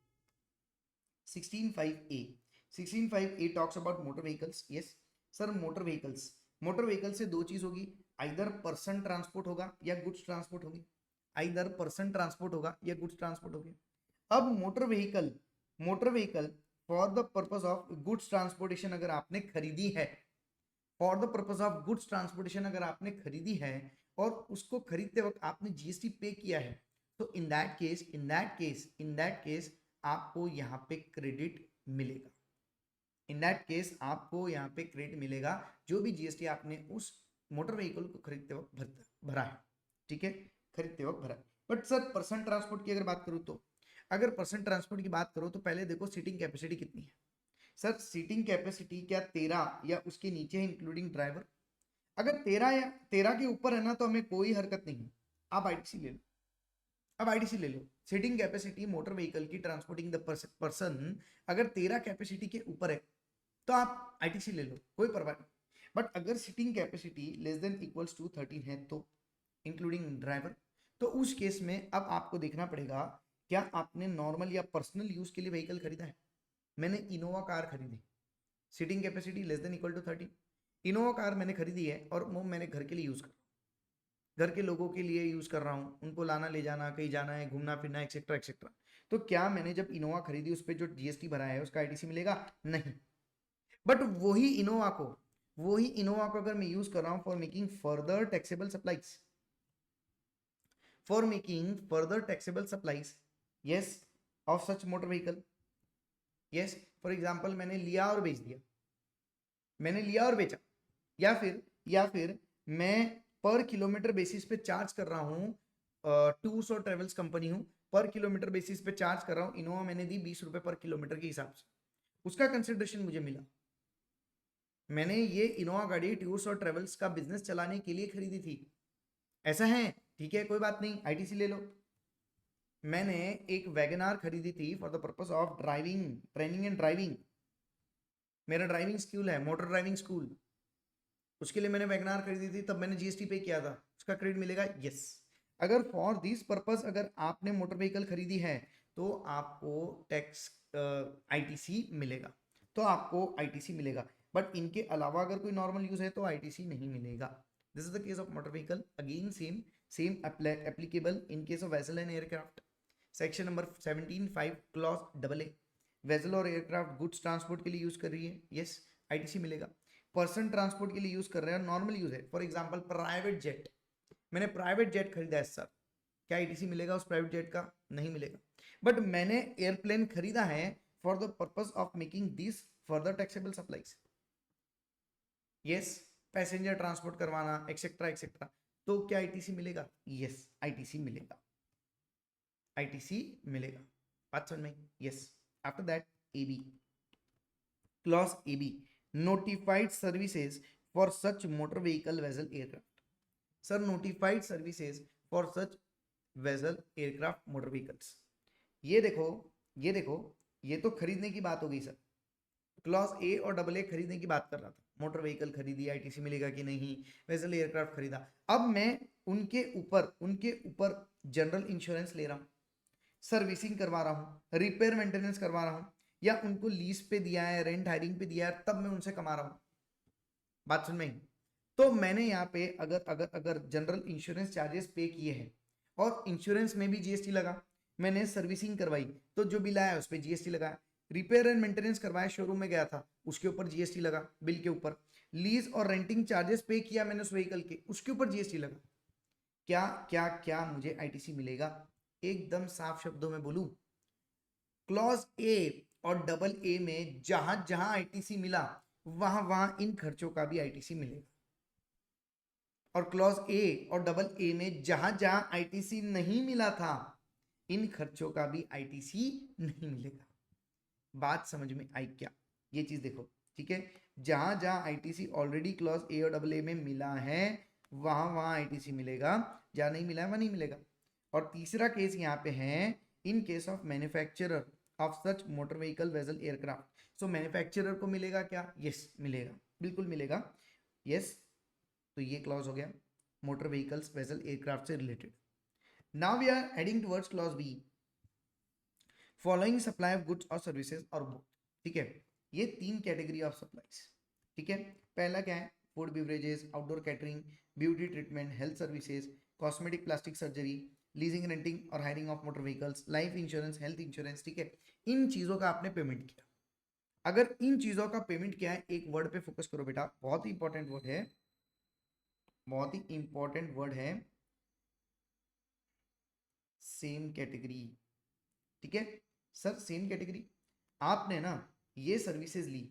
16.5A। 16.5A talks about motor vehicles. Yes sir, motor vehicles, motor vehicle से दो चीज होगी, आइदर पर्सन ट्रांसपोर्ट होगा या गुड्स ट्रांसपोर्ट होगी, आइदर पर्सन ट्रांसपोर्ट होगा या गुड्स ट्रांसपोर्ट होगी। अब motor vehicle, motor vehicle for the purpose of goods transportation अगर आपने खरीदी है, for the purpose of goods transportation अगर आपने खरीदी है और उसको खरीदते वक्त आपने जीएसटी पे किया है, तो इन दैट केस आपको यहाँ पे क्रेडिट मिलेगा। इन दैट केस आपको यहाँ पे क्रेडिट मिलेगा जो भी जीएसटी आपने उस मोटर व्हीकल को खरीदते वक्त भरा है। ठीक है, खरीदते वक्त भरा है। बट सर पर्सन ट्रांसपोर्ट की अगर बात करूँ तो, अगर पर्सन ट्रांसपोर्ट की बात करो तो पहले देखो सीटिंग कैपेसिटी कितनी है। सर सीटिंग कैपेसिटी क्या 13 या उसके नीचे है इंक्लूडिंग ड्राइवर? अगर 13 या 13 के ऊपर है ना तो हमें कोई हरकत नहीं है, आप आईटीसी ले लो। अब आईटीसी ले लो, सीटिंग कैपेसिटी मोटर व्हीकल की ट्रांसपोर्टिंग द पर्सन अगर 13 कैपेसिटी के ऊपर है तो आप आईटीसी ले लो, कोई परवाह नहीं। बट अगर seating capacity less than equals to 13 है तो इंक्लूडिंग ड्राइवर, तो उस केस में अब आपको देखना पड़ेगा क्या आपने नॉर्मल या पर्सनल यूज के लिए व्हीकल खरीदा है। मैंने इनोवा कार खरीदी, seating capacity less than equal to 13, Innova car मैंने खरीदी है और वो मैंने घर के लिए यूज कर, घर के लोगों के लिए यूज कर रहा हूँ, उनको लाना ले जाना, कहीं जाना है, घूमना फिरना एक्सेट्रा एक्सेट्रा। तो क्या मैंने जब इनोवा खरीदी उस पर जो जीएसटी भरा है उसका आईटीसी मिलेगा? नहीं। बट वही इनोवा को अगर मैं यूज कर रहा हूं for making further taxable supplies, for making further taxable supplies, yes, of such motor vehicle, yes, for example मैंने लिया और बेच दिया, मैंने लिया और बेचा, या फिर मैं पर किलोमीटर बेसिस पे चार्ज कर रहा हूँ, टूर्स और ट्रेवल्स कंपनी हूँ, पर किलोमीटर बेसिस पे चार्ज कर रहा हूँ, इनोवा मैंने दी 20 रुपए पर किलोमीटर के हिसाब से, उसका कंसिडरेशन मुझे मिला। मैंने ये इनोवा गाड़ी टूर्स और ट्रेवल्स का बिजनेस चलाने के लिए खरीदी थी, ऐसा है, ठीक है, कोई बात नहीं, आईटीसी ले लो। मैंने एक वैगनार खरीदी थी for the purpose of driving, training and driving, मेरा ड्राइविंग स्कूल है, मोटर ड्राइविंग स्कूल, उसके लिए मैंने वैगनार खरीदी थी, तब मैंने जीएसटी पे किया था, उसका क्रेडिट मिलेगा? यस। अगर फॉर दिस पर्पस अगर आपने मोटर व्हीकल खरीदी है तो आपको टैक्स आईटीसी मिलेगा, तो आपको आईटीसी मिलेगा। बट इनके अलावा अगर कोई नॉर्मल यूज है तो आईटीसी नहीं मिलेगा। This is the case of motor vehicle. Again same applicable in case of vessel and aircraft. Section number 17.5 clause AA, vessel और एयरक्राफ्ट गुड्स ट्रांसपोर्ट के लिए यूज कर रही है, यस, आईटीसी मिलेगा। पर्सन ट्रांसपोर्ट के लिए यूज कर रहे हैं, नॉर्मल यूज है, फॉर एग्जांपल प्राइवेट जेट, मैंने प्राइवेट जेट खरीदा है सर, क्या आईटीसी मिलेगा उस प्राइवेट जेट का? नहीं मिलेगा। बट मैंने एयरप्लेन खरीदा है for the purpose of making this further taxable supplies, yes, passenger transport करवाना एक्सेट्रा एक्सेट्रा, तो क्या आईटीसी मिलेगा? यस, आईटीसी मिलेगा, आईटीसी मिलेगा। बात समझ में? Yes. After that AB, clause AB, notified services for such motor vehicle vessel aircraft. Sir notified services for such vessel aircraft motor vehicles, ये देखो, ये देखो, ये तो खरीदने की बात हो गई सर, क्लॉज ए और AA खरीदने की बात कर रहा था, मोटर व्हीकल खरीदी आईटीसी मिलेगा कि नहीं, वेसल एयरक्राफ्ट खरीदा। अब मैं उनके ऊपर जनरल इंश्योरेंस ले रहा हूँ, सर्विसिंग करवा रहा हूँ, रिपेयर मेंटेनेंस करवा रहा हूँ, या उनको लीज पे दिया है, रेंट हायरिंग पे दिया है, तब मैं उनसे कमा रहा हूँ। बात सुन में? तो मैंने यहाँ पे अगर अगर अगर जनरल इंश्योरेंस चार्जेस पे किए हैं और इंश्योरेंस में भी जीएसटी लगा, मैंने सर्विसिंग करवाई तो जो बिल आया उस पर जीएसटी लगा, रिपेयर एंड मेंटेनेंस करवाया, शोरूम में गया था, उसके ऊपर जीएसटी लगा बिल के ऊपर, लीज और रेंटिंग चार्जेस पे किया मैंने उस व्हीकल के, उसके ऊपर जीएसटी लगा, क्या क्या क्या मुझे आईटीसी मिलेगा? एकदम साफ शब्दों में बोलूं, क्लॉज ए और AA में जहां जहां आईटीसी मिला वहां वहां इन खर्चों का भी आईटीसी मिलेगा, और क्लॉज ए और AA में जहां जहां आईटीसी नहीं मिला था इन खर्चों का भी आईटीसी नहीं मिलेगा। बात समझ में आई क्या? ये चीज देखो, ठीक है, जहां जहां आईटीसी ऑलरेडी क्लॉज ए और AA में मिला है वहां वहां आईटीसी मिलेगा, जहां नहीं मिला है वहां नहीं मिलेगा। और तीसरा केस यहाँ पे है इन case of manufacturer of such motor vehicle vessel aircraft. So manufacturer को मिलेगा क्या? यस मिलेगा, बिल्कुल मिलेगा, यस। तो ये क्लॉज हो गया मोटर व्हीकल्स वेसल एयरक्राफ्ट से related. Now we are heading towards clause B, following supply of goods और सर्विसेज और बोथ। ठीक है, ये तीन कैटेगरी ऑफ सप्लाईज। ठीक है, पहला क्या है? Food beverages, outdoor catering, beauty treatment, health services, cosmetic, plastic surgery, leasing renting और hiring of motor vehicles, life insurance, health insurance. ठीक है, इन चीजों का आपने पेमेंट किया। अगर इन चीजों का पेमेंट किया है, एक वर्ड पे फोकस करो बेटा, बहुत ही इंपॉर्टेंट वर्ड है, बहुत ही इंपॉर्टेंट वर्ड है, सेम कैटेगरी। ठीक है सर, सेम कैटेगरी। आपने ना ये सर्विसेज ली,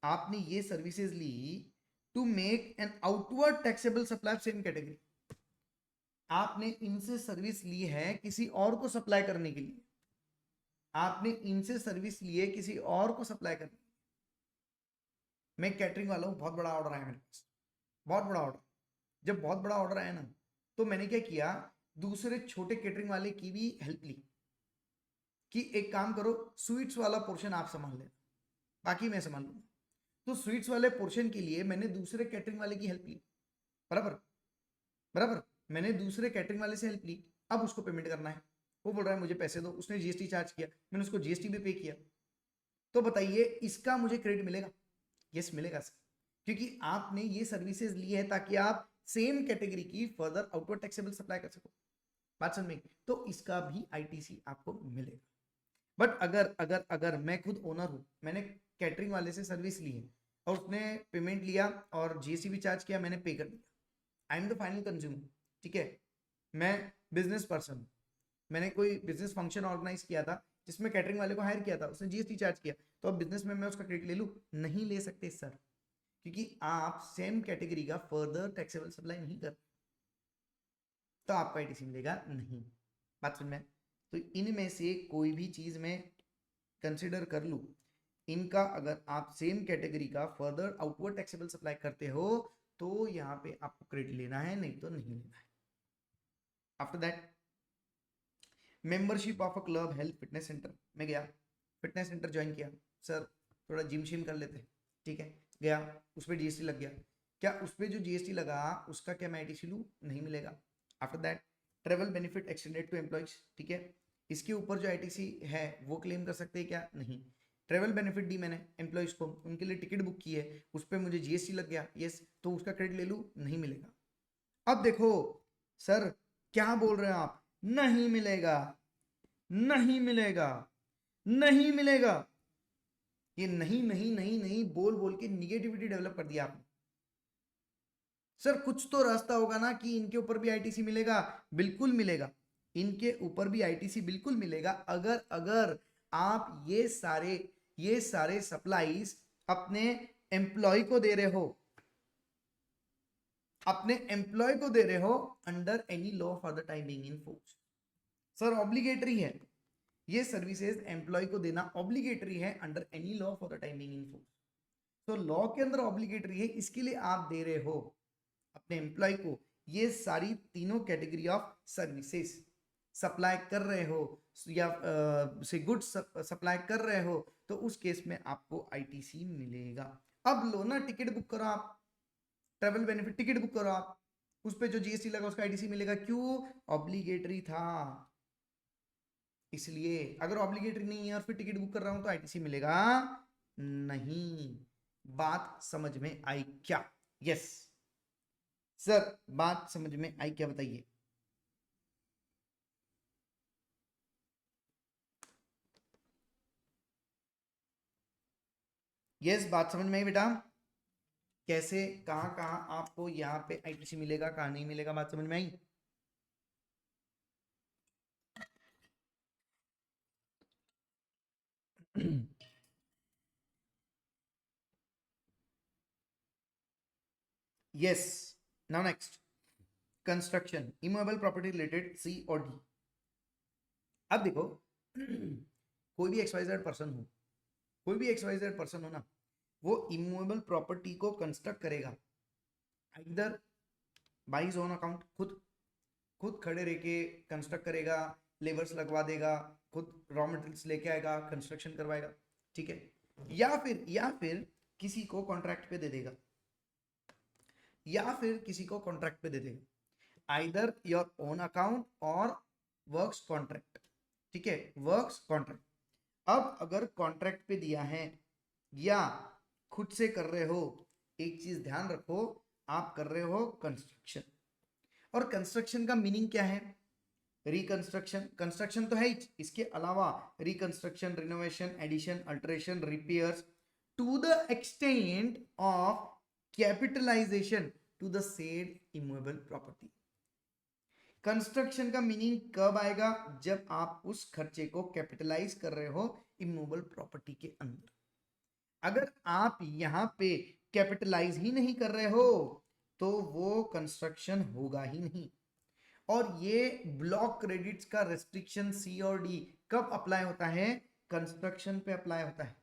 आपने ये सर्विसेज ली to make an outward taxable supply same category. आपने इनसे सर्विस ली है किसी और को सप्लाई करने के लिए, आपने इनसे सर्विस ली है किसी और को सप्लाई करने। मैं कैटरिंग वाला हूँ, बहुत बड़ा ऑर्डर आया मेरे पास, बहुत बड़ा ऑर्डर। जब बहुत बड़ा ऑर्डर आया ना, तो मैंने क्या किया, दूसरे छोटे कैटरिंग वाले की भी हेल्प ली कि एक काम करो, स्वीट्स वाला पोर्शन आप संभाल लेना, बाकी मैं संभाल लूंगा। तो स्वीट्स वाले पोर्शन के लिए मैंने दूसरे कैटरिंग वाले की हेल्प ली, बराबर बराबर, मैंने दूसरे कैटरिंग वाले से हेल्प ली। अब उसको पेमेंट करना है, वो बोल रहा है मुझे पैसे दो, उसने जीएसटी चार्ज किया, मैंने उसको जीएसटी भी पे किया। तो बताइए इसका मुझे क्रेडिट मिलेगा? यस मिलेगा सर, क्योंकि आपने ये सर्विसेज ली है ताकि आप सेम कैटेगरी की फर्दर आउटवर्ड टैक्सेबल सप्लाई कर सको। बात समझ में? तो इसका भी आईटीसी आपको मिलेगा। बट अगर अगर अगर मैं खुद ओनर हूं, मैंने कैटरिंग वाले से सर्विस ली है और उसने पेमेंट लिया और जीएसटी भी चार्ज किया, मैंने पे कर दिया, I am the final consumer. ठीक है, मैं बिजनेस पर्सन, मैंने कोई बिजनेस फंक्शन ऑर्गेनाइज किया था जिसमें कैटरिंग वाले को हायर किया था, उसने जीएसटी चार्ज किया, तो अब बिजनेस में मैं उसका क्रेडिट ले लूं? नहीं ले सकते सर, क्योंकि आप सेम कैटेगरी का फर्दर टैक्सेबल सप्लाई नहीं कर, तो आपको आईटीसी मिलेगा नहीं। बात समझ में? तो इनमें से कोई भी चीज में कंसिडर कर लूं, इनका अगर आप सेम कैटेगरी का फर्दर आउटवर्ड टैक्सेबल सप्लाई करते हो तो यहाँ पे आपको क्रेडिट लेना है, नहीं तो नहीं लेना है। After that membership of a club, health, fitness centre में गया, फिटनेस सेंटर ज्वाइन किया, सर थोड़ा जिम शिम कर लेते, ठीक है, गया, उस पर जीएसटी लग गया, क्या उस पर जो जीएसटी लगा उसका क्या मैं आईटीसी लूँ? नहीं मिलेगा। After that travel benefit extended to employees, ठीक है, इसके ऊपर जो आईटीसी है वो क्लेम कर सकते हैं क्या? नहीं। ट्रेवल बेनिफिट दी मैंने एम्प्लॉइज को, उनके लिए टिकट बुक की है, उस पर मुझे जीएसटी लग गया, यस, तो उसका क्रेडिट ले लूँ? नहीं मिलेगा। अब देखो सर, क्या बोल रहे हैं आप? नहीं मिलेगा, नहीं मिलेगा, नहीं मिलेगा। ये नहीं नहीं नहीं नहीं बोल बोल के निगेटिविटी डेवलप कर दिया आपने। सर कुछ तो रास्ता होगा ना कि इनके ऊपर भी आईटीसी मिलेगा? बिल्कुल मिलेगा, इनके ऊपर भी आईटीसी बिल्कुल मिलेगा, अगर अगर आप ये सारे सप्लाईज अपने एम्प्लॉय को दे रहे हो, अपने एम्प्लॉय को दे रहे हो under any law for the time being in force. Sir obligatory है, ये सर्विसेज एम्प्लॉय को देना ऑब्लिगेटरी है under any law for the time being in force. तो लॉ के अंदर ऑब्लिगेटरी है, इसके लिए आप दे रहे हो अपने एम्प्लॉय को ये सारी तीनों कैटेगरी ऑफ सर्विसेज सप्लाई कर रहे हो, या से गुड्स सप्लाई कर रहे हो, तो उस केस में आपको आईटीसी मिलेगा। अब लो ना, टिकट बुक करो आप, ट्रेवल बेनिफिट टिकट बुक करो आप, उस पर जो जीएसटी लगा उसका आईटीसी मिलेगा, क्यों? ऑब्लिगेटरी था इसलिए। अगर ऑब्लिगेटरी नहीं है और फिर टिकट बुक कर रहा हूं तो आईटीसी मिलेगा नहीं। बात समझ में आई क्या? यस सर, बात समझ में आई क्या, बताइए। यस, बात समझ में आई बेटा? कैसे, कहां कहां आपको यहाँ पे आईटीसी मिलेगा, कहां नहीं मिलेगा, बात समझ में आई? Yes. Now next, construction, immovable property related, C और डी। अब देखो कोई भी एक्सवाइजेड पर्सन हो, कोई भी एक्सवाइजेड पर्सन हो ना, वो इमूवेबल प्रॉपर्टी को कंस्ट्रक्ट करेगा इधर बाय हिज ओन अकाउंट, खुद, खुद खड़े रह के कंस्ट्रक्ट करेगा, लेबर्स लगवा देगा, खुद रॉ मटेरियल्स लेके आएगा, कंस्ट्रक्शन करवाएगा, ठीक है। या फिर किसी को कॉन्ट्रैक्ट पे दे देगा, या फिर किसी को कॉन्ट्रैक्ट पे दे देगा, आइदर योर ओन अकाउंट और वर्क्स कॉन्ट्रैक्ट, ठीक है, वर्क्स कॉन्ट्रैक्ट। अब अगर कॉन्ट्रैक्ट पे दिया है या खुद से कर रहे हो, एक चीज ध्यान रखो, आप कर रहे हो कंस्ट्रक्शन। और कंस्ट्रक्शन का मीनिंग क्या है? रिकंस्ट्रक्शन, कंस्ट्रक्शन तो है ही, इसके अलावा reconstruction, renovation, addition, alteration, repairs to the extent of capitalisation to the said immovable property. Construction का मीनिंग कब आएगा? जब आप उस खर्चे को कैपिटलाइज कर रहे हो इमूवेबल प्रॉपर्टी के अंदर। अगर आप यहां पे कैपिटलाइज ही नहीं कर रहे हो तो वो कंस्ट्रक्शन होगा ही नहीं। और ये ब्लॉक क्रेडिट्स का रेस्ट्रिक्शन सी और डी कब अप्लाई होता है? कंस्ट्रक्शन पे अप्लाई होता है।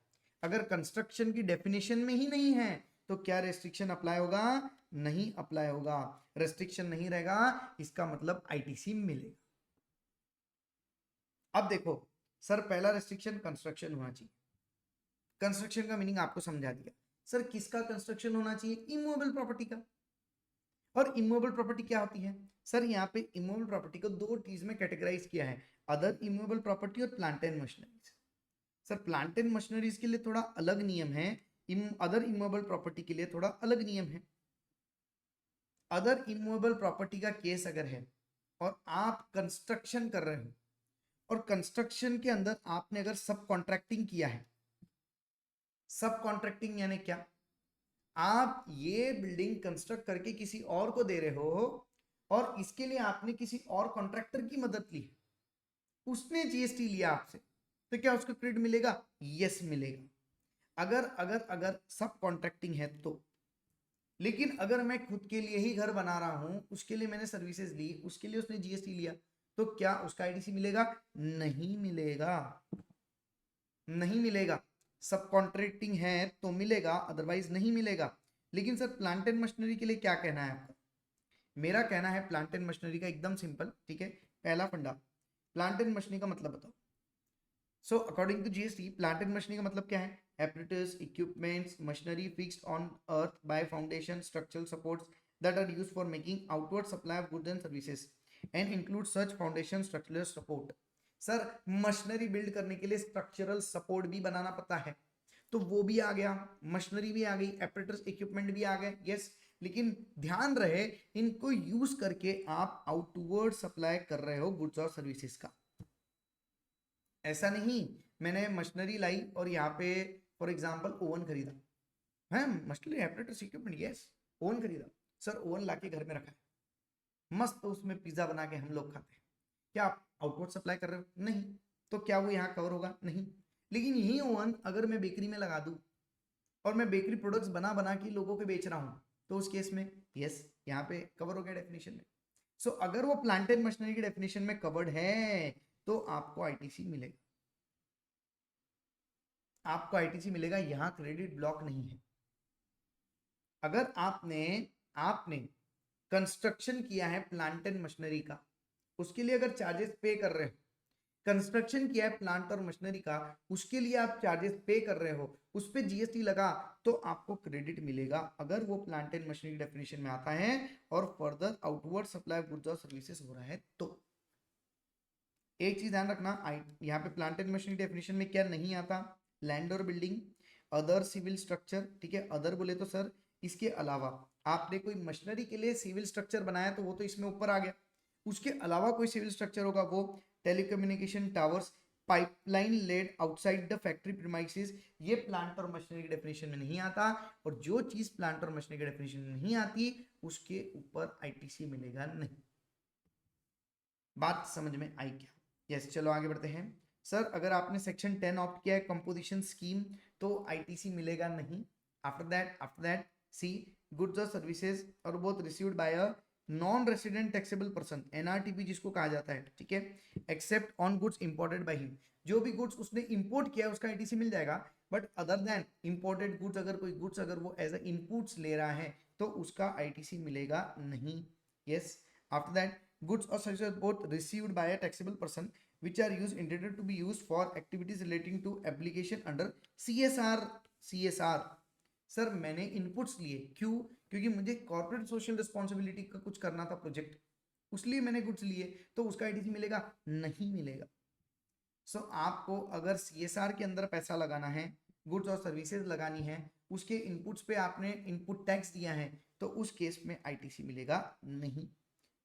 अगर कंस्ट्रक्शन की डेफिनेशन में ही नहीं है तो क्या रेस्ट्रिक्शन अप्लाई होगा? नहीं अप्लाई होगा। रेस्ट्रिक्शन नहीं रहेगा, इसका मतलब आईटीसी मिलेगा। अब देखो सर, पहला रेस्ट्रिक्शन कंस्ट्रक्शन होना चाहिए। कंस्ट्रक्शन का मीनिंग आपको समझा दिया। सर किसका कंस्ट्रक्शन होना चाहिए? इमूवेबल प्रॉपर्टी का। और इमूवेबल प्रॉपर्टी क्या होती है? सर यहाँ पे इमूवेबल प्रॉपर्टी को दो चीज में कैटेगराइज किया है, अदर इमूवेबल प्रॉपर्टी और plant and machineries. Sir plant and machineries के लिए थोड़ा अलग नियम है, अदर इमूवेबल प्रॉपर्टी के लिए थोड़ा अलग नियम है। अदर इमूवेबल प्रॉपर्टी का केस अगर है और आप कंस्ट्रक्शन कर रहे हो और कंस्ट्रक्शन के अंदर आपने अगर सब कॉन्ट्रैक्टिंग किया है, सब कॉन्ट्रैक्टिंग यानी क्या? आप ये बिल्डिंग कंस्ट्रक्ट करके किसी और को दे रहे हो और इसके लिए आपने किसी और कॉन्ट्रैक्टर की मदद ली, उसने जीएसटी लिया आपसे, तो क्या उसको क्रेडिट मिलेगा? यस मिलेगा। अगर अगर अगर सब कॉन्ट्रैक्टिंग है तो। लेकिन अगर मैं खुद के लिए ही घर बना रहा हूं, उसके लिए मैंने सर्विसेज ली, उसके लिए उसने जीएसटी लिया, तो क्या उसका आईटीसी मिलेगा? नहीं मिलेगा, नहीं मिलेगा। सब कॉन्ट्रैक्टिंग है तो मिलेगा, अदरवाइज नहीं मिलेगा। लेकिन सर प्लांट एंड मशीनरी के लिए क्या कहना है आपका? मेरा कहना है प्लांट एंड मशीनरी का एकदम सिंपल, ठीक है। पहला फंडा, प्लांट एंड मशीनरी का मतलब बताओ। So according to GST plant and machinery का मतलब क्या है? apparatus, equipments, machinery fixed on earth by foundation structural supports that are used for making outward supply of goods and services and include such foundation structural support। Sir machinery build करने के लिए structural support भी बनाना पड़ता है, तो वो भी आ गया, मशीनरी भी आ गई, एपरेटस इक्विपमेंट भी आ गए, यस। लेकिन ध्यान रहे इनको यूज करके आप आउटवर्ड सप्लाई कर रहे हो गुड्स और सर्विसेज का। ऐसा नहीं मैंने मशीनरी लाई और यहाँ पे फॉर एग्जांपल ओवन खरीदा है, machinery apparatus equipment, yes, oven खरीदा। सर ओवन लाके घर में रखा है, मस्त, तो उसमें पिज्जा बना के हम लोग खाते हैं, क्या आप आउटवर्ड सप्लाई कर रहे हो? नहीं। तो क्या वो यहाँ कवर होगा? नहीं। लेकिन यही ओवन अगर मैं बेकरी में लगा दूं और मैं बेकरी प्रोडक्ट्स बना बना के लोगों को बेच रहा हूं, तो उस केस में यस, यहाँ पे कवर हो गया डेफिनेशन में। सो अगर वो प्लांट एंड मशीनरी की डेफिनेशन में कवर्ड है तो आपको आईटीसी मिलेगा, आपको आईटीसी मिलेगा, यहां क्रेडिट ब्लॉक नहीं है। अगर आपने आपने कंस्ट्रक्शन किया है प्लांट एंड मशीनरी का, उसके लिए अगर चार्जेस पे कर रहे हो, कंस्ट्रक्शन किया है प्लांट और मशीनरी का, उसके लिए आप चार्जेस पे कर रहे हो, उस पे जीएसटी लगा, तो आपको क्रेडिट मिलेगा अगर वो प्लांट एंड मशीनरी डेफिनेशन में आता है और further outward supply of goods और सर्विसेज हो रहा है तो। एक चीज ध्यान रखना, यहाँ पे प्लांट एंड मशीनरी डेफिनेशन में क्या नहीं आता? लैंड और बिल्डिंग, अदर सिविल स्ट्रक्चर, ठीक है। अदर बोले तो सर इसके अलावा आपने कोई मशीनरी के लिए सिविल स्ट्रक्चर बनाया तो वो तो इसमें ऊपर आ गया, उसके अलावा कोई सिविल स्ट्रक्चर होगा वो telecommunication towers, pipeline laid outside the factory premises, ये प्लांट और मशीनरी की डेफिनेशन में नहीं आता। और जो चीज प्लांट और मशीनरी की डेफिनेशन में नहीं आती उसके ऊपर आईटीसी मिलेगा नहीं। बात समझ में आई क्या? यस, चलो आगे बढ़ते हैं। सर अगर आपने सेक्शन 10 ऑप्ट किया है कंपोजिशन स्कीम तो आईटीसी मिलेगा नहीं। आफ्टर दैट सी गुड्स और सर्विसेज और both received by a non resident taxable person, NRTP जिसको कहा जाता है, ठीक है, except on goods imported by him. जो भी गुड्स उसने इंपोर्ट किया उसका आईटीसी मिल जाएगा, but other than imported goods, अगर कोई गुड्स अगर वो एज अ इनपुट्स ले रहा है तो उसका आईटीसी मिलेगा नहीं। Yes, after that goods or services both received by a taxable person which are used intended to be used for activities relating to application under CSR. CSR sir मैंने inputs लिए, क्यों? क्योंकि मुझे कॉर्पोरेट सोशल रिस्पॉन्सिबिलिटी का कुछ करना था project, उसलिए मैंने गुड्स लिए, तो उसका आईटीसी मिलेगा? नहीं मिलेगा। सो आपको अगर सीएसआर के अंदर पैसा लगाना है, गुड्स और सर्विसेज लगानी है, उसके इनपुट्स पे आपने इनपुट टैक्स दिया है, तो उस केस में आईटीसी मिलेगा नहीं।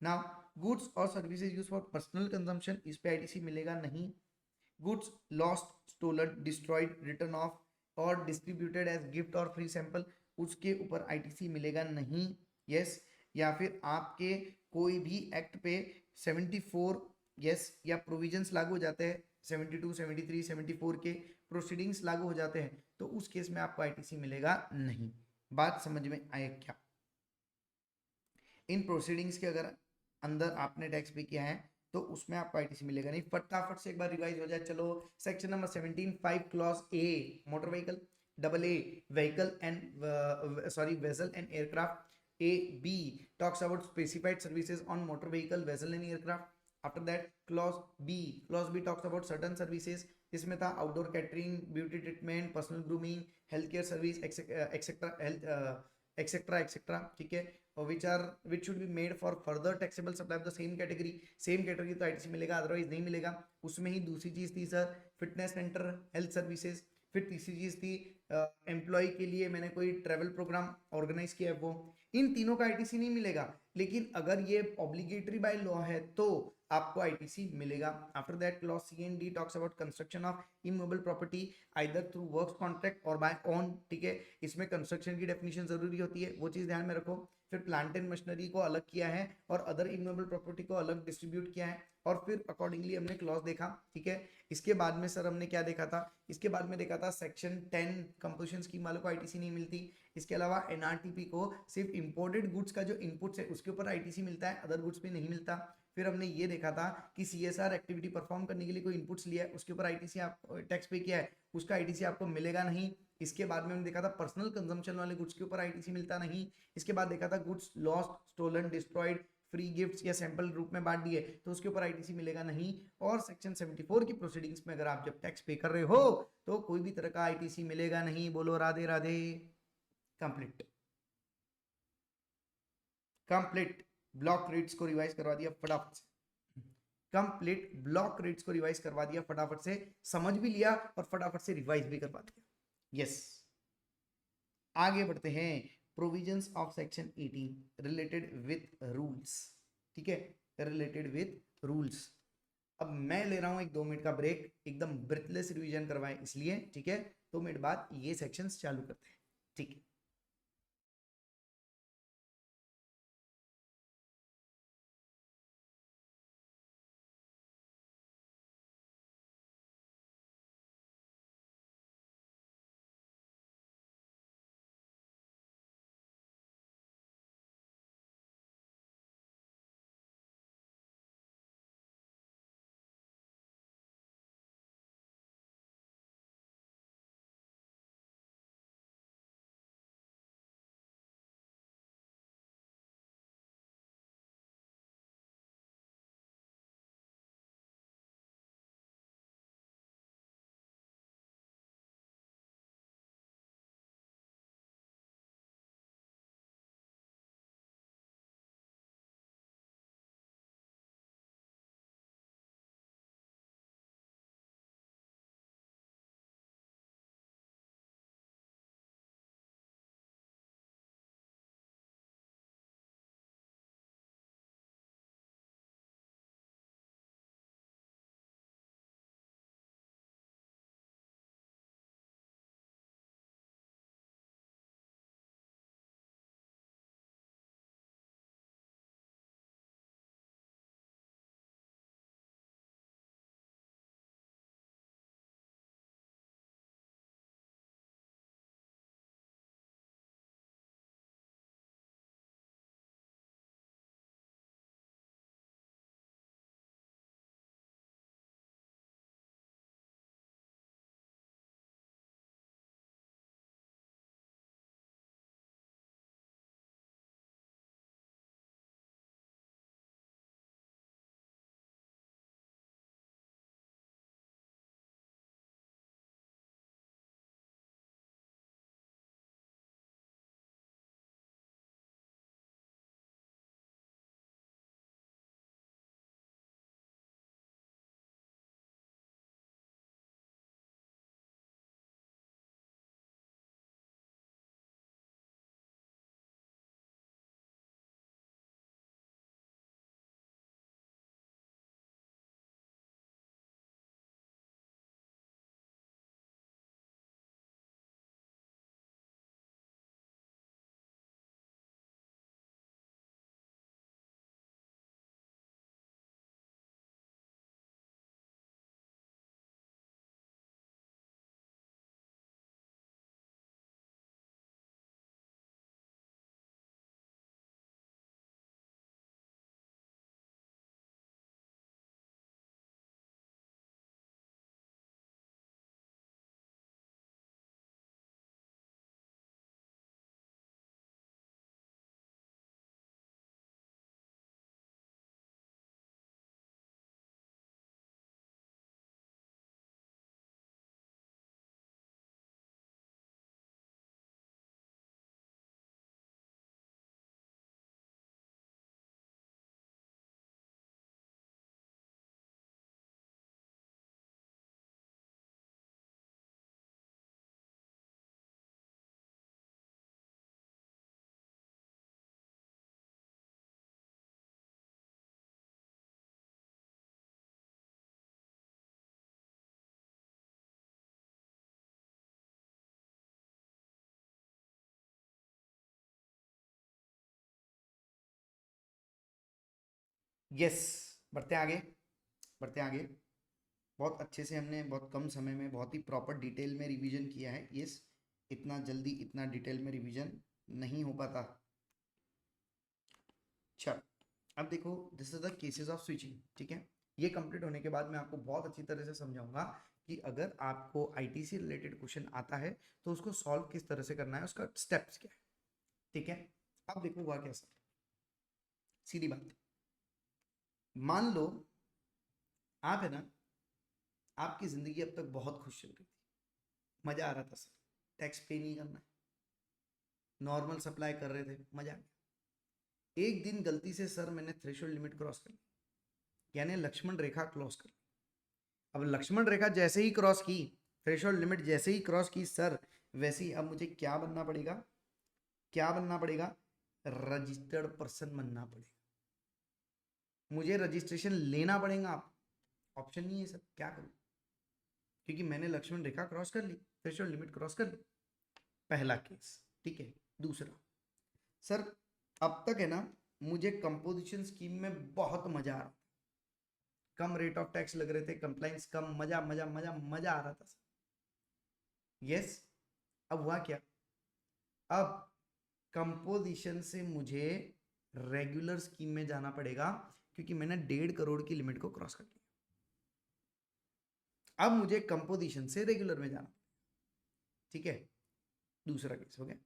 नाउ गुड्स और services use for personal consumption, इस पे आईटीसी मिलेगा नहीं। Goods lost, stolen, destroyed, written off और डिस्ट्रीब्यूटेड एज गिफ्ट और फ्री सैंपल, उसके ऊपर आईटीसी मिलेगा नहीं। यस, या फिर आपके कोई भी एक्ट पे 74 यस या प्रोविजंस लागू हो जाते हैं, 72, 73, 74 के प्रोसीडिंग्स लागू हो जाते हैं, तो उस केस में आपको आईटीसी मिलेगा नहीं। बात समझ में आए क्या? इन प्रोसीडिंग्स के अगर अंदर आपने टैक्स पे किया है तो उसमें आपको आईटीसी मिलेगा नहीं। फटाफट से एक बार रिवाइज हो जाए, चलो। Section number 17 5 clause A motor vehicle, double A vehicle and sorry vessel and aircraft, A B talks about specified services on motor vehicle, vessel and aircraft. After that clause B talks about certain services, इसमें था outdoor catering, beauty treatment, personal grooming, health care service etcetera, health etcetera etcetera, ठीक है। which should be made for further taxable supply of the same category, same category तो ITC मिलेगा, otherwise नहीं मिलेगा। उसमें ही दूसरी चीज थी sir fitness centre, health services. फिर तीसरी चीज थी एम्प्लॉय के लिए मैंने कोई ट्रेवल प्रोग्राम ऑर्गेनाइज किया है वो। इन तीनों का आईटीसी नहीं मिलेगा, लेकिन अगर ये ऑब्लिगेटरी बाय लॉ है तो आपको आईटीसी मिलेगा। After that clause C and D talks about construction of immovable property either through works contract और बाय ओन, ठीक है। इसमें कंस्ट्रक्शन की डेफिनेशन जरूरी होती है, वो चीज ध्यान में रखो। फिर प्लांट एंड मशीनरी को अलग किया है और अदर इमूवेबल प्रॉपर्टी को अलग डिस्ट्रीब्यूट किया है, और फिर अकॉर्डिंगली हमने क्लॉज देखा, ठीक है। इसके बाद में सर हमने क्या देखा था? इसके बाद में देखा था सेक्शन 10 कंपोजिशन स्कीम वालों को आईटीसी नहीं मिलती। इसके अलावा एनआरटीपी को सिर्फ इंपोर्टेड गुड्स का जो इनपुट्स है उसके ऊपर आईटीसी मिलता है, अदर गुड्स पे नहीं मिलता। फिर हमने ये देखा था कि सीएसआर एक्टिविटी परफॉर्म करने के लिए कोई इनपुट्स लिया है, उसके ऊपर आईटीसी आप टैक्स पे किया है, उसका आईटीसी आपको मिलेगा नहीं। इसके बाद में हमने देखा था पर्सनल कंजम्पशन वाले गुड्स के ऊपर आईटीसी मिलता नहीं। इसके बाद देखा था goods lost, stolen, destroyed, free gifts या सैंपल रूप में बांट दिए, तो उसके ऊपर आईटीसी मिलेगा नहीं। और सेक्शन 74 की प्रोसीडिंग्स में अगर आप जब टैक्स पे कर रहे हो तो कोई भी तरह का आईटीसी मिलेगा नहीं। बोलो Radhe Radhe. Complete complete block rates को रिवाइज करवा दिया फटाफट से। कंप्लीट ब्लॉक रेट्स को रिवाइज करवा दिया फटाफट से, समझ भी लिया और फटाफट से रिवाइज भी करवा दिया। यस, आगे बढ़ते हैं। Provisions of section 18 related with rules, ठीक है, रिलेटेड विथ रूल्स। अब मैं ले रहा हूं एक 2 मिनट का ब्रेक, एकदम ब्रेथलेस रिवीजन करवाएं इसलिए, ठीक है। 2 मिनट बाद ये सेक्शंस चालू करते हैं, ठीक है। यस, बढ़ते आगे, बढ़ते आगे। बहुत अच्छे से हमने बहुत कम समय में बहुत ही प्रॉपर डिटेल में रिवीजन किया है। यस, इतना जल्दी इतना डिटेल में रिवीजन नहीं हो पाता। चल, अब देखो, this is the cases of switching, ठीक है। ये कंप्लीट होने के बाद मैं आपको बहुत अच्छी तरह से समझाऊंगा कि अगर आपको आईटीसी रिलेटेड क्वेश्चन आता है तो उसको सॉल्व किस तरह से करना है, उसका स्टेप्स क्या है, ठीक है। अब देखो हुआ कैसा, सीधी बात है। मान लो आप है ना, आपकी जिंदगी अब तक बहुत खुश चल रही थी, मजा आ रहा था सर, टैक्स पे नहीं करना है, नॉर्मल सप्लाई कर रहे थे, मजा आ गया। एक दिन गलती से सर मैंने थ्रेशोल्ड लिमिट क्रॉस कर ली, यानी लक्ष्मण रेखा क्रॉस कर ली। अब लक्ष्मण रेखा जैसे ही क्रॉस की, थ्रेशोल्ड लिमिट जैसे ही क्रॉस की सर, वैसे ही अब मुझे क्या बनना पड़ेगा, क्या बनना पड़ेगा, रजिस्टर्ड पर्सन बनना पड़ेगा। मुझे रजिस्ट्रेशन लेना पड़ेगा, आप ऑप्शन नहीं है सर, क्या करूं, क्योंकि मैंने लक्ष्मण रेखा क्रॉस कर ली, थ्रेशोल्ड लिमिट क्रॉस कर ली। पहला केस, ठीक है। दूसरा, सर अब तक है ना मुझे कंपोजिशन स्कीम में बहुत मजा आ रहा, कम रेट ऑफ टैक्स लग रहे थे, कंप्लाइंस कम, मजा मजा मजा मजा आ रहा था सर। यस, अब हुआ क्या, अब कंपोजिशन से मुझे रेगुलर स्कीम में जाना पड़ेगा, क्योंकि मैंने 1.5 करोड़ की लिमिट को क्रॉस कर लिया। अब मुझे कंपोजिशन से रेगुलर में जाना, ठीक है। दूसरा केस हो गया।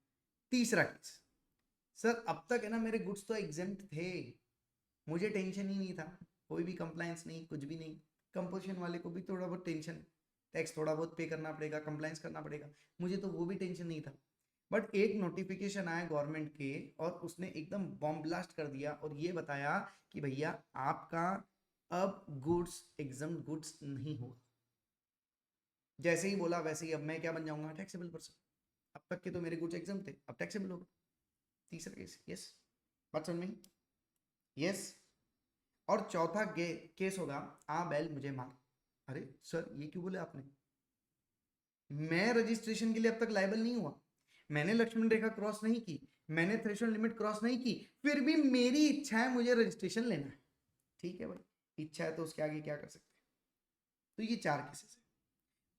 तीसरा केस, सर अब तक है ना मेरे गुड्स तो एग्जेम्प्ट थे, मुझे टेंशन ही नहीं था, कोई भी कंप्लायंस नहीं, कुछ भी नहीं। कंपोजिशन वाले को भी थोड़ा बहुत टेंशन, टैक्स थोड़ा बहुत पे करना पड़ेगा, कंप्लायंस करना पड़ेगा, मुझे तो वो भी टेंशन नहीं था। बट एक नोटिफिकेशन आया गवर्नमेंट के, और उसने एकदम बॉम्ब ब्लास्ट कर दिया और ये बताया कि भैया आपका अब गुड्स एग्जाम गुड्स नहीं होगा। जैसे ही बोला वैसे ही अब मैं क्या बन जाऊंगा, टैक्सेबल पर्सन। अब तक के तो मेरे गुड्स एग्जाम थे, अब टैक्सेबल होगा। तीसरा केस, यस, बात समझ में, यस। और चौथा केस होगा, आ बैल मुझे मार। अरे सर ये क्यों बोले आपने, मैं रजिस्ट्रेशन के लिए अब तक लायबल नहीं हुआ, मैंने लक्ष्मण रेखा क्रॉस नहीं की, मैंने थ्रेशोल्ड लिमिट क्रॉस नहीं की, फिर भी मेरी इच्छा है मुझे रजिस्ट्रेशन लेना है। ठीक है भाई, इच्छा है तो उसके आगे क्या कर सकते हैं। तो ये 4 केसेस है।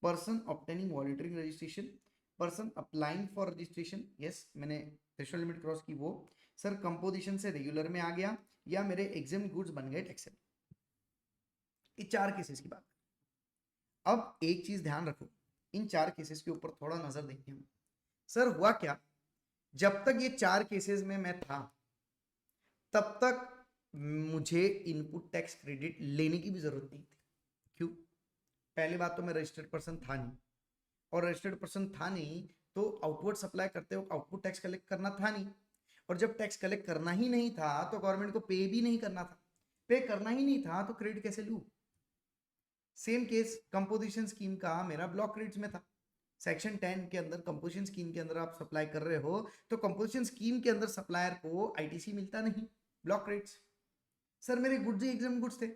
Person obtaining voluntary registration, person applying for registration, yes मैंने थ्रेशोल्ड लिमिट क्रॉस की वो, सर कंपोजिशन से रेगुलर में आ गया, या मेरे एग्जाम गुड्स बन गए टैक्सेबल। ये 4 केसेस की बात। अब एक चीज ध्यान रखो, इन 4 केसेस के ऊपर थोड़ा नजर देंगे हम। सर हुआ क्या, जब तक ये 4 केसेस में मैं था, तब तक मुझे इनपुट टैक्स क्रेडिट लेने की भी जरूरत नहीं थी। क्यों, पहली बात तो मैं रजिस्टर्ड पर्सन था नहीं, और रजिस्टर्ड पर्सन था नहीं तो आउटवर्ड सप्लाई करते हो आउटपुट टैक्स कलेक्ट करना था नहीं, और जब टैक्स कलेक्ट करना ही नहीं था तो गवर्नमेंट को पे भी नहीं करना था, पे करना ही नहीं था तो क्रेडिट कैसे लूं। सेम केस कंपोजिशन स्कीम का मेरा ब्लॉक क्रेडिट्स में था। सेक्शन 10 के अंदर कंपोजिशन स्कीम के अंदर आप सप्लाई कर रहे हो तो कंपोजिशन स्कीम के अंदर सप्लायर को आईटीसी मिलता नहीं, ब्लॉक क्रेडिट्स। सर मेरे गुड्स ही एग्जाम गुड्स थे,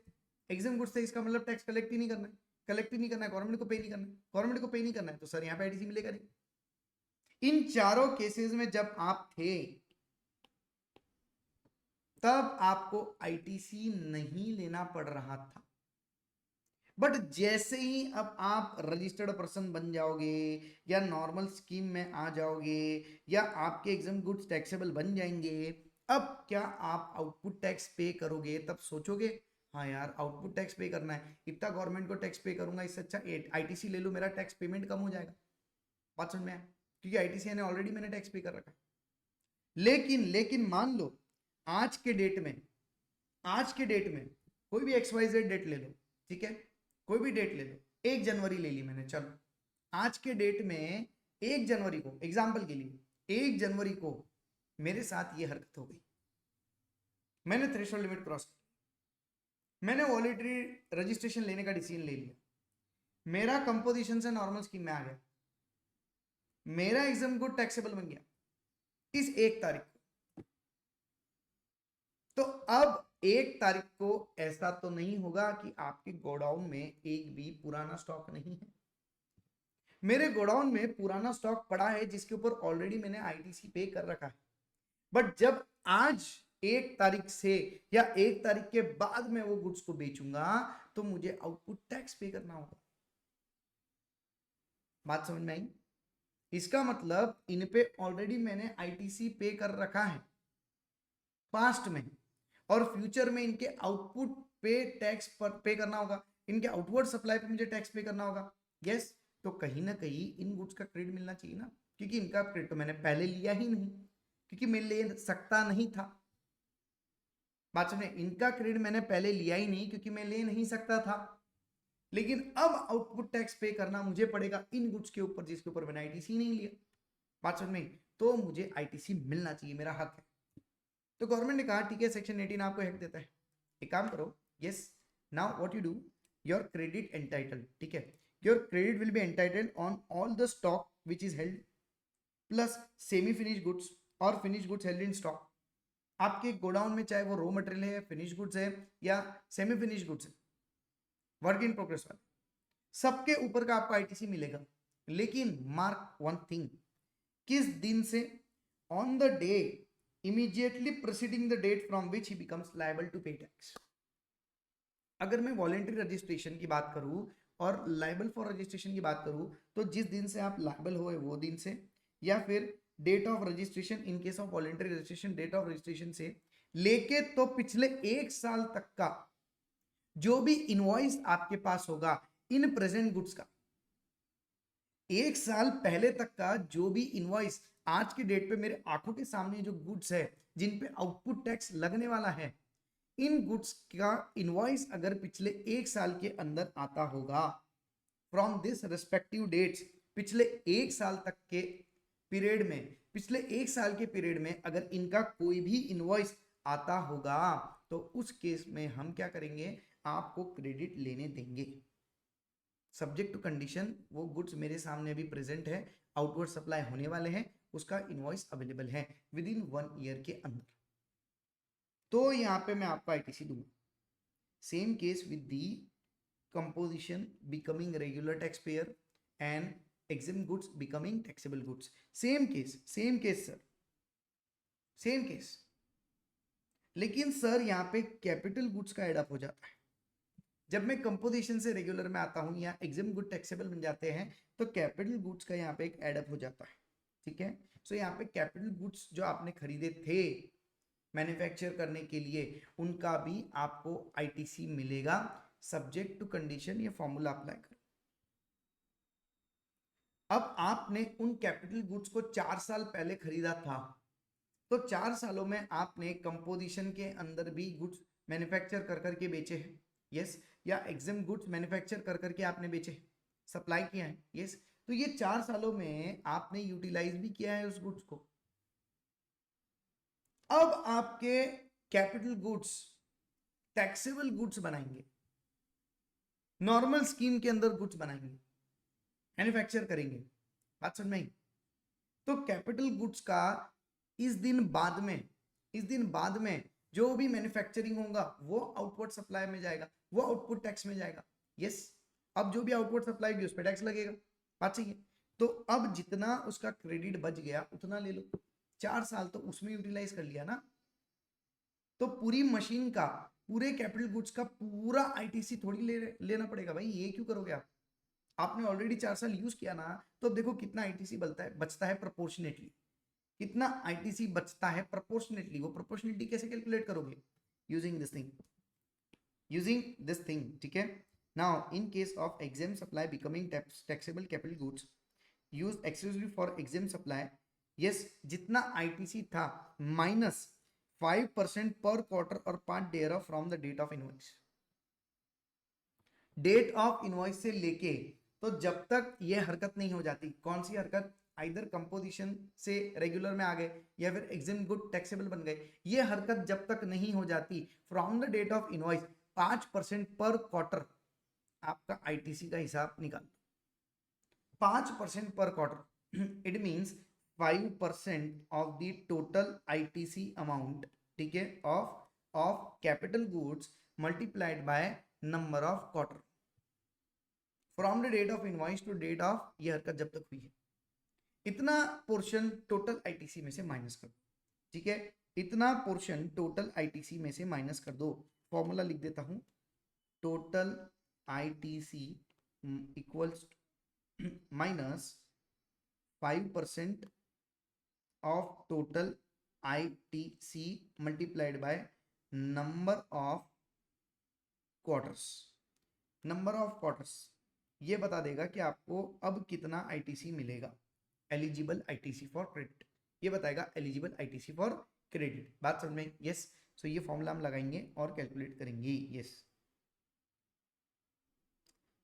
एग्जाम गुड्स थे, इसका मतलब टैक्स कलेक्ट ही नहीं करना है, कलेक्ट ही नहीं करना है, गवर्नमेंट को पे नहीं करना है, गवर्नमेंट को पे नहीं करना है, तो सर यहाँ पे आईटीसी मिलेगा नहीं। इन चारों केसेस में जब आप थे तब आपको आईटीसी नहीं लेना पड़ रहा था। बट जैसे ही अब आप रजिस्टर्ड पर्सन बन जाओगे या नॉर्मल स्कीम में आ जाओगे या आपके एग्जाम गुड्स टैक्सेबल बन जाएंगे, अब क्या आप आउटपुट टैक्स पे करोगे, तब सोचोगे हाँ यार आउटपुट टैक्स पे करना है, इतना गवर्नमेंट को टैक्स पे करूंगा, इससे अच्छा आईटीसी ले लो, मेरा टैक्स पेमेंट कम हो जाएगा। बात समझ में आया, क्योंकि आईटीसी ने ऑलरेडी मैंने टैक्स पे कर रखा है। लेकिन लेकिन मान लो आज के डेट में, आज के डेट में कोई भी XYZ डेट ले लो, ठीक है, कोई भी डेट ले लो, 1 जनवरी ले ली मैंने, चलो आज के डेट में 1 जनवरी को एग्जाम्पल के लिए 1 जनवरी को मेरे साथ ये हरकत हो गई, मैंने थ्रेशोल्ड लिमिट क्रॉस की, मैंने वॉलंटरी रजिस्ट्रेशन लेने का डिसीजन ले लिया, मेरा कंपोजिशन से नॉर्मल स्कीम में आ गया, मेरा एग्जाम गुड टैक्सेबल बन गया इस 1 तारीख को। तो अब 1 तारीख को ऐसा तो नहीं होगा कि आपके गोडाउन में एक भी पुराना स्टॉक नहीं है, मेरे गोडाउन में पुराना स्टॉक पड़ा है जिसके ऊपर ऑलरेडी मैंने आईटीसी पे कर रखा है। बट जब आज 1 तारीख से या 1 तारीख के बाद मैं वो गुड्स को बेचूंगा तो मुझे आउटपुट टैक्स पे करना होगा। बात समझ में आई? इसका मतलब इन पे ऑलरेडी मैंने आईटीसी पे कर रखा है पास्ट में, और फ्यूचर में इनके आउटपुट पे टैक्स पर पे करना होगा, इनके आउटवर्ड सप्लाई पे मुझे टैक्स पे करना होगा। यस, तो कहीं ना कहीं इन गुड्स का क्रेडिट मिलना चाहिए ना, क्योंकि इनका क्रेडिट तो मैंने पहले लिया ही नहीं, क्योंकि मैं ले सकता नहीं था। बात सुनिए, इनका क्रेडिट मैंने पहले लिया ही नहीं क्योंकि मैं ले नहीं सकता था, लेकिन अब आउटपुट टैक्स पे करना मुझे पड़ेगा इन गुड्स के ऊपर जिसके ऊपर मैंने आईटीसी नहीं लिया। बात समझ में? तो मुझे आईटीसी मिलना चाहिए, मेरा हक है। तो गवर्नमेंट ने कहा ठीक है, सेक्शन 18 आपको हक देता है, एक काम करो, yes, now what you do, your credit entitled, ठीक है, your credit will be entitled on all the stock which is held plus semi finish goods और finish goods held in stock. आपके गोडाउन में चाहे वो रॉ मटेरियल है, finish goods है या सेमी फिनिश गुड्स है, वर्क इन प्रोग्रेस वाले, सबके ऊपर का आपको आईटीसी मिलेगा। लेकिन मार्क वन थिंग, किस दिन से? On the day immediately preceding the date from which he becomes liable to pay tax. अगर मैं वॉलेंट्री रजिस्ट्रेशन की बात करूं और लायबल फॉर रजिस्ट्रेशन की बात करूं, तो जिस दिन से आप लायबल हुए वो दिन से, या फिर date of registration, in case of voluntary registration date of registration से लेके तो पिछले 1 साल तक का जो भी इनवॉइस आपके पास होगा इन प्रेजेंट गुड्स का, 1 साल पहले तक का जो भी इनवॉइस आज की डेट पे मेरे आंखों के सामने जो गुड्स है जिन पे आउटपुट टैक्स लगने वाला है, इन गुड्स का इनवॉइस अगर पिछले 1 साल के अंदर आता होगा, फ्रॉम दिस रेस्पेक्टिव डेट्स, पिछले 1 साल तक के पीरियड में, पिछले 1 साल के पीरियड में अगर इनका कोई भी इनवॉइस आता होगा, तो उस केस में हम क्या करेंगे, आपको क्रेडिट लेने देंगे, सब्जेक्ट टू कंडीशन वो गुड्स मेरे सामने अभी प्रेजेंट है, आउटवर्ड सप्लाई होने वाले हैं, उसका इनवॉइस अवेलेबल है विद इन 1 ईयर के अंदर, तो यहाँ पे मैं आपको आईटीसी दूंगा। Same case with the composition becoming regular taxpayer and exempt goods becoming taxable goods, same case sir, same case। लेकिन सर यहाँ पे कैपिटल गुड्स का एडअप हो जाता है, जब मैं कंपोजिशन से रेगुलर में आता हूँ या एग्जाम गुड टैक्सेबल बन जाते हैं तो कैपिटल गुड्स का यहाँ पे एक एडअप हो जाता है, ठीक है। सो यहाँ पे कैपिटल गुड्स जो आपने खरीदे थे मैन्युफैक्चर करने के लिए, उनका भी आपको आईटीसी मिलेगा, सब्जेक्ट टू कंडीशन ये फॉर्मूला अप्लाई करो। अब आपने उन कैपिटल गुड्स को 4 साल पहले खरीदा था, तो 4 सालों में आपने कंपोजिशन के अंदर भी गुड्स मैन्युफैक्चर कर करके बेचे हैं, यस, या एग्जाम गुड्स मैन्युफैक्चर कर करके आपने बेचे, सप्लाई किया है, यस। तो ये 4 सालों में आपने यूटिलाइज भी किया है उस गुड्स को। अब आपके कैपिटल गुड्स टैक्सेबल गुड्स बनाएंगे, नॉर्मल स्कीम के अंदर गुड्स बनाएंगे, मैन्युफैक्चर करेंगे, बात समझ में? तो कैपिटल गुड्स का इस दिन बाद में जो भी मैन्युफैक्चरिंग होगा वो आउटवर्ड सप्लाई में जाएगा, वो आउटपुट टैक्स में जाएगा, यस। अब जो भी आउटवर्ड सप्लाई होगी उस पर टैक्स लगेगा, बात सही है। तो अब जितना उसका क्रेडिट बच गया उतना ले लो, 4 साल तो उसमें यूटिलाइज कर लिया ना, तो पूरी मशीन का, पूरे कैपिटल गुड्स का पूरा आईटीसी थोड़ी लेना पड़ेगा भाई, ये क्यों करोगे आप? आपने ऑलरेडी 4 साल यूज किया ना, तो अब देखो कितना आईटीसी बचता है प्रोपोर्शनेटली, कितना आईटीसी बचता है प्रोपोर्शनेटली। वो प्रोपोर्शनेटली कैसे कैलकुलेट करोगे? यूजिंग दिस थिंग, ठीक है। Now in case of exempt supply becoming taxable capital goods use exclusively for exempt supply, yes, जितना आईटीसी था माइनस 5% पर क्वार्टर और part there from the date of invoice, date of invoice से लेके, तो जब तक ये हरकत नहीं हो जाती, कौन सी हरकत? आइदर कंपोजिशन से रेगुलर में आ गए या फिर एग्जाम गुड टैक्सेबल बन गए, ये हरकत जब तक नहीं हो जाती from the date of invoice 5% per quarter आपका आईटीसी का हिसाब निकाल, 5% per quarter, it means 5% of the total ITC amount, ठीक है, of capital goods multiplied by number of quarter from the date of invoice to date of, ये हरकत जब तक हुई है, इतना पोर्शन टोटल आईटीसी में से माइनस कर दो, ठीक है। इतना पोर्शन टोटल आईटीसी में से माइनस कर दो। फॉर्मूला लिख देता हूं, total ITC equals minus 5% of total ITC multiplied by number of quarters. Number of quarters ये बता देगा कि आपको अब कितना आईटीसी मिलेगा, एलिजिबल आईटीसी फॉर क्रेडिट, ये बताएगा एलिजिबल आईटीसी फॉर क्रेडिट। बात समझ में? यस। सो ये फॉर्मूला हम लगाएंगे और कैलकुलेट करेंगे। यस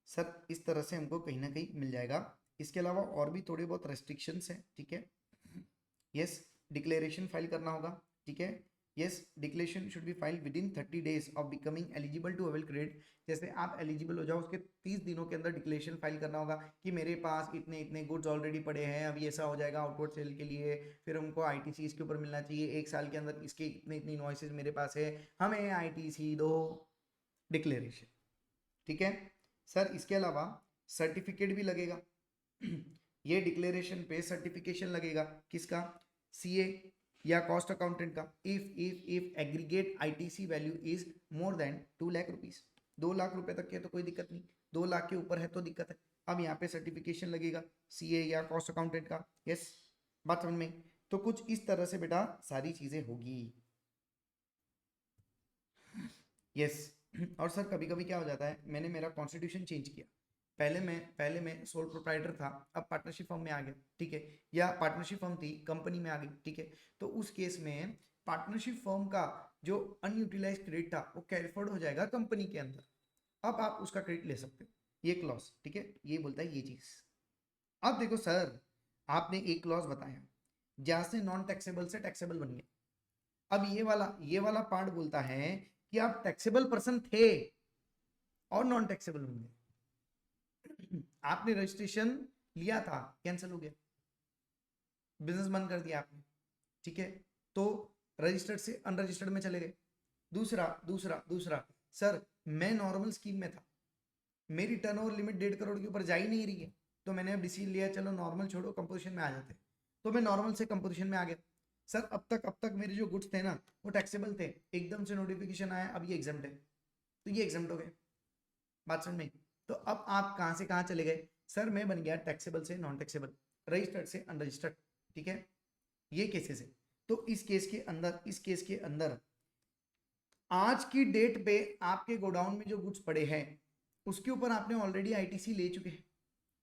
सर, इस तरह से हमको कहीं ना कहीं मिल जाएगा। इसके अलावा और भी थोड़े बहुत रेस्ट्रिक्शंस हैं, ठीक है। यस, डिक्लेरेशन फाइल करना होगा, ठीक है। Yes, declaration should be file within 30 days of becoming eligible to avail credit. जैसे आप एलिजिबल हो जाओ उसके 30 दिनों के अंदर डिक्लेरेशन फाइल करना होगा कि मेरे पास इतने इतने गुड्स ऑलरेडी पड़े हैं, अभी ऐसा हो जाएगा आउटवर्ड सेल के लिए, फिर हमको आईटीसी इसके ऊपर मिलना चाहिए, एक साल के अंदर इसके इतने इतने इनवॉइसेस मेरे पास है, हमें आईटीसी दो, डिक्लेरेशन, ठीक है। सर इसके अलावा सर्टिफिकेट भी लगेगा ये डिक्लेरेशन पे सर्टिफिकेशन लगेगा, किसका? सीए या कॉस्ट अकाउंटेंट का। If aggregate ITC value is more than 2 lakh rupees, 2 lakh रुपए तक के तो कोई दिक्कत नहीं, 2 लाख के ऊपर है तो दिक्कत है। अब यहाँ पे सर्टिफिकेशन लगेगा सीए या कॉस्ट अकाउंटेंट का। यस, बात समझ में? तो कुछ इस तरह से बेटा सारी चीजें होगी। यस और सर कभी कभी क्या हो जाता है, मैंने मेरा कॉन्स्टिट्यूशन चेंज किया, पहले मैं सोल प्रोप्राइटर था, अब पार्टनरशिप फर्म में आ गया, ठीक है, या पार्टनरशिप फर्म थी कंपनी में आ गई, ठीक है। तो उस केस में पार्टनरशिप फर्म का जो अनयूटिलाइज क्रेडिट था वो कैरी फॉरवर्ड हो जाएगा कंपनी के अंदर, अब आप उसका क्रेडिट ले सकते हो, ये क्लॉज, ठीक है, ये बोलता है ये चीज। अब देखो सर, आपने एक क्लॉज बताया जहां से नॉन टैक्सेबल से टैक्सेबल बन गया। अब ये वाला पार्ट बोलता है कि आप टैक्सेबल पर्सन थे और नॉन टैक्सेबल बन गए। आपने रजिस्ट्रेशन लिया था, कैंसिल हो गया, बिजनेस बंद कर दिया आपने, ठीक है, तो रजिस्टर्ड से अनरजिस्टर्ड में चले गए। दूसरा दूसरा दूसरा सर, मैं नॉर्मल स्कीम में था, मेरी टर्नओवर लिमिट 1.5 करोड़ के ऊपर जा ही नहीं रही है, तो मैंने अब डिसीजन लिया चलो नॉर्मल छोड़ो कंपोजिशन में आ जाते, तो मैं नॉर्मल से कंपोजिशन में आ गया। सर अब तक मेरे जो गुड्स थे ना वो टैक्सेबल थे, एकदम से नोटिफिकेशन आया अब ये एग्जाम्प्ट है, तो ये एग्जाम्प्ट हो गए। बात समझ में? तो अब आप कहां से कहां चले गए? सर मैं बन गया टैक्सेबल से नॉन टैक्सेबल, रजिस्टर्ड से अनरजिस्टर्ड, ठीक है, ये केसेस है। तो इस केस के अंदर आज की डेट पे आपके गोडाउन में जो गुड्स पड़े हैं उसके ऊपर आपने ऑलरेडी आईटीसी ले चुके हैं।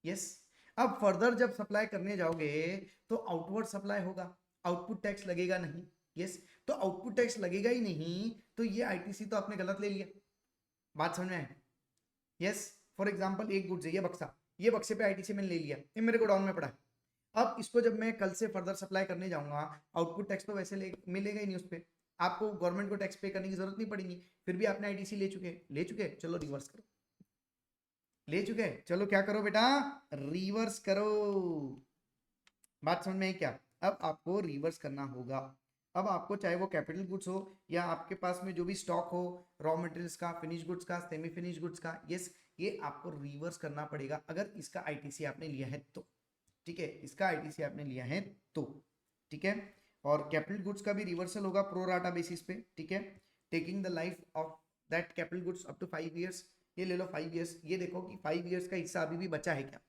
यस, अब फर्दर जब सप्लाई करने जाओगे तो आउटवर्ड सप्लाई होगा, आउटपुट टैक्स लगेगा नहीं। यस, तो आउटपुट टैक्स लगेगा ही नहीं तो ये आईटीसी तो आपने गलत ले लिया। बात समझ में आए? यस, फॉर एग्जाम्पल एक गुड्स है ये बक्से पे आईटीसी मैंने ले लिया, ये मेरे गोडाउन में पड़ा है। अब इसको जब मैं कल से फर्दर सप्लाई करने जाऊंगा, आउटपुट टैक्स तो वैसे मिलेगा ही नहीं उस पर, आपको गवर्नमेंट को टैक्स पे करने की जरूरत नहीं पड़ेगी, फिर भी आपने आईटीसी ले चुके, चलो रिवर्स करो, ले चुके, चलो क्या करो बेटा, रिवर्स करो। बात समझ में है क्या? अब आपको रिवर्स करना होगा। अब आपको चाहे वो कैपिटल गुड्स हो या आपके पास में जो भी स्टॉक हो, रॉ मटेरियल्स का, फिनिश गुड्स का, सेमी फिनिश गुड्स का, यस, ये आपको रिवर्स करना पड़ेगा अगर इसका आईटीसी आपने लिया है तो, ठीक है, इसका आईटीसी आपने लिया है तो, ठीक है। और कैपिटल गुड्स का भी रिवर्सल होगा प्रो राटा बेसिस पे, ठीक है, taking the life of that capital goods up to 5 years. ये ले लो 5 ईयर्स, ये देखो कि 5 ईयर्स का हिस्सा अभी भी बचा है क्या,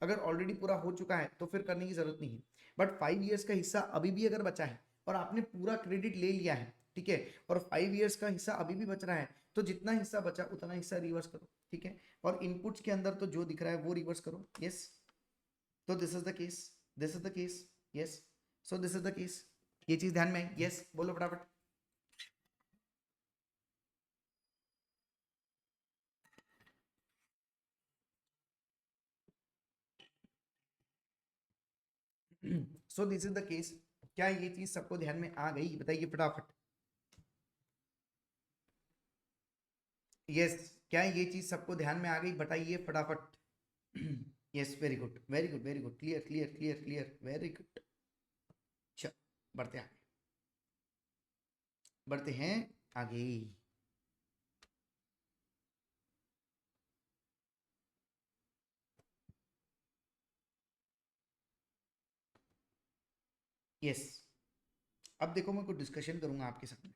अगर ऑलरेडी पूरा हो चुका है तो फिर करने की जरूरत नहीं है, बट 5 ईयर्स का हिस्सा अभी भी अगर बचा है और आपने पूरा क्रेडिट ले लिया है, ठीक है, और 5 ईयर्स का हिस्सा अभी भी बच रहा है, तो जितना हिस्सा बचा उतना हिस्सा रिवर्स करो, ठीक है, और इनपुट्स के अंदर तो जो दिख रहा है वो रिवर्स करो। यस, तो this is the case, this is the case, yes, so this is the case, ये चीज ध्यान में। यस, बोलो फटाफट। So this is the case, क्या ये चीज सबको ध्यान में आ गई? बताइए फटाफट। यस, क्या ये चीज सबको ध्यान में आ गई? बताइए फटाफट। Yes, very good very good very good, clear clear clear clear, very good. चल, बढ़ते आगे, बढ़ते हैं आगे। यस, अब देखो मैं कुछ डिस्कशन करूंगा आपके सामने,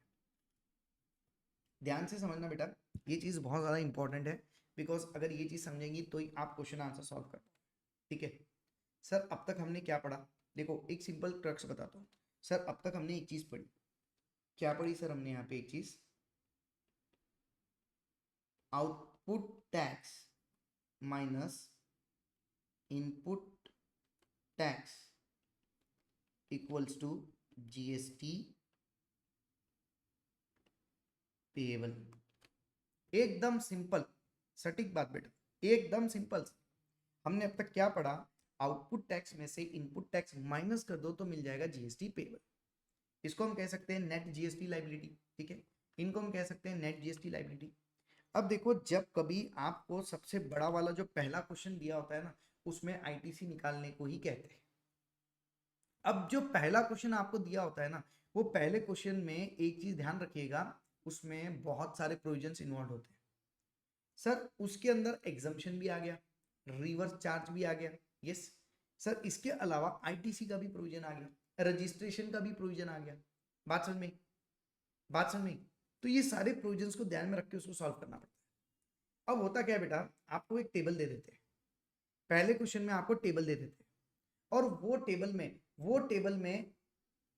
ध्यान से समझना बेटा, ये चीज़ बहुत ज़्यादा इंपॉर्टेंट है, बिकॉज अगर ये चीज़ समझेंगी तो ही आप क्वेश्चन आंसर सॉल्व कर पाओगे। ठीक है सर, अब तक हमने क्या पढ़ा? देखो एक सिंपल ट्रक्स बताता हूँ सर। अब तक हमने एक चीज़ पढ़ी, क्या पढ़ी सर हमने यहाँ पे? एक चीज़, output tax minus input tax equals to GST payable. एकदम सिंपल सटीक बात बेटा, एकदम सिंपल। हमने अब तक क्या पढ़ा? आउटपुट टैक्स में से इनपुट टैक्स माइनस कर दो तो मिल जाएगा जीएसटी पेएबल। इसको हम कह सकते हैं नेट जीएसटी लाइबिलिटी। ठीक है, इनको हम कह सकते हैं नेट जीएसटी लाइबिलिटी। अब देखो, जब कभी आपको सबसे बड़ा वाला जो पहला क्वेश्चन दिया होता है ना, उसमें आईटीसी निकालने को ही कहते हैं। अब जो पहला क्वेश्चन आपको दिया होता है ना, वो पहले क्वेश्चन में एक चीज ध्यान रखिएगा, उसमें बहुत सारे प्रोविजंस इन्वॉल्व होते हैं सर। उसके अंदर एग्जम्पशन भी आ गया, रिवर्स चार्ज भी आ गया, यस सर। इसके अलावा आईटीसी का भी प्रोविजन आ गया, रजिस्ट्रेशन का भी प्रोविजन आ गया। बात समझ में? बात समझ में? तो ये सारे प्रोविजंस को ध्यान में रख के उसको सॉल्व करना पड़ता है। अब होता क्या है बेटा, आपको एक टेबल दे देते हैं, पहले क्वेश्चन में आपको टेबल दे देते हैं, और वो टेबल में